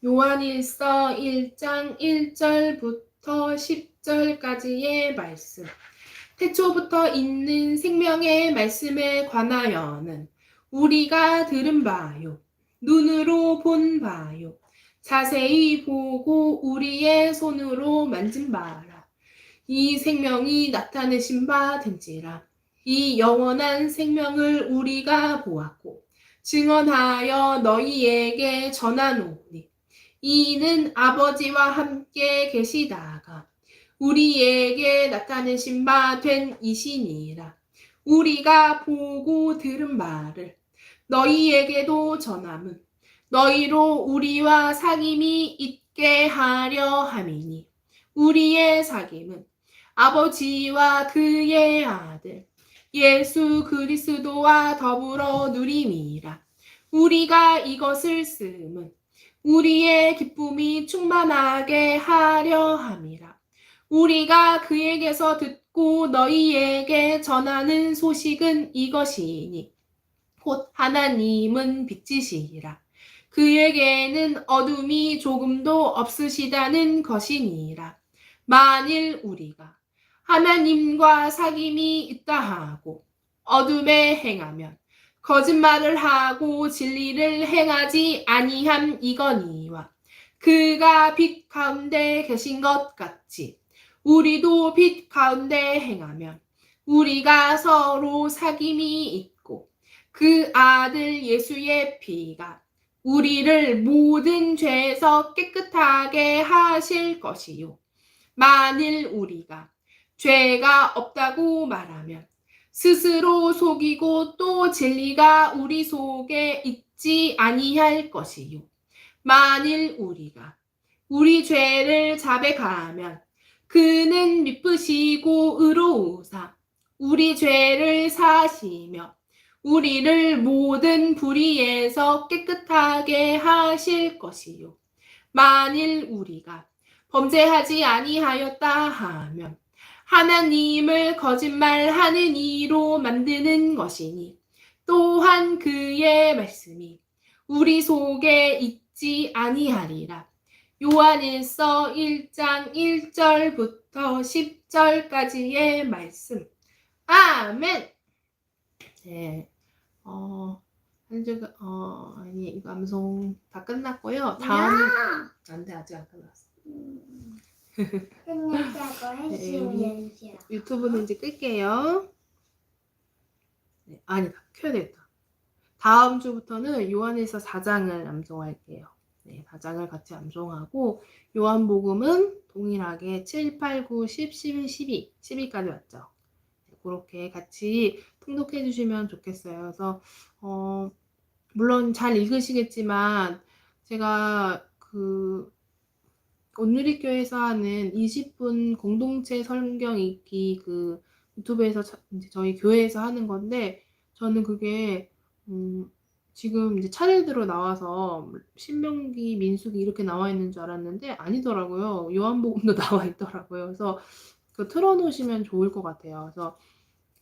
요한일서 1장 1절부터 10절까지의 말씀. 태초부터 있는 생명의 말씀에 관하여는 우리가 들은 바요, 눈으로 본 바요, 자세히 보고 우리의 손으로 만진 바라. 이 생명이 나타내신 바 된지라. 이 영원한 생명을 우리가 보았고 증언하여 너희에게 전하노니 이는 아버지와 함께 계시다가 우리에게 나타내신 바 된 이시니라. 우리가 보고 들은 바를 너희에게도 전함은 너희로 우리와 사귐이 있게 하려 함이니 우리의 사귐은 아버지와 그의 아들 예수 그리스도와 더불어 누림이라. 우리가 이것을 쓰면 우리의 기쁨이 충만하게 하려 함이라. 우리가 그에게서 듣고 너희에게 전하는 소식은 이것이니 곧 하나님은 빛이시라. 그에게는 어둠이 조금도 없으시다는 것이니라. 만일 우리가 하나님과 사귐이 있다 하고 어둠에 행하면 거짓말을 하고 진리를 행하지 아니함 이거니와 그가 빛 가운데 계신 것 같이 우리도 빛 가운데 행하면 우리가 서로 사귐이 있고 그 아들 예수의 피가 우리를 모든 죄에서 깨끗하게 하실 것이요. 만일 우리가 죄가 없다고 말하면 스스로 속이고 또 진리가 우리 속에 있지 아니할 것이요. 만일 우리가 우리 죄를 자백하면 그는 미쁘시고 의로우사 우리 죄를 사하시며 우리를 모든 불의에서 깨끗하게 하실 것이요. 만일 우리가 범죄하지 아니하였다 하면 하나님을 거짓말하는 이로 만드는 것이니 또한 그의 말씀이 우리 속에 있지 아니하리라. 요한일서 1장 1절부터 10절까지의 말씀. 아멘. 네. 아니 이 방송 다 끝났고요. 다음 안돼 아직 안 끝났어. 끝났다고 했으면 유튜브는 이제 끌게요. 네, 아니다. 켜야 되겠다. 다음 주부터는 요한일서 4장을 암송할게요. 네, 4장을 같이 암송하고 요한복음은 동일하게 7, 8, 9, 10, 11, 12, 12까지 왔죠. 네, 그렇게 같이 통독해 주시면 좋겠어요. 그래서 물론 잘 읽으시겠지만 제가 온누리교회에서 하는 20분 공동체 성경 읽기 그 유튜브에서 이제 저희 교회에서 하는 건데 저는 그게 지금 이제 차례대로 나와서 신명기, 민수기 이렇게 나와 있는 줄 알았는데 아니더라고요. 요한복음도 나와 있더라고요. 그래서 그거 틀어놓으시면 좋을 것 같아요. 그래서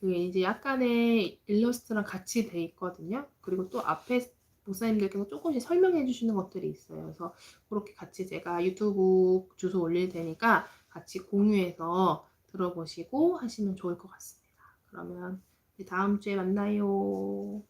그게 이제 약간의 일러스트랑 같이 돼 있거든요. 그리고 또 앞에 목사님들께서 조금씩 설명해 주시는 것들이 있어요. 그래서 그렇게 같이 제가 유튜브 주소 올릴 테니까 같이 공유해서 들어보시고 하시면 좋을 것 같습니다. 그러면 다음 주에 만나요.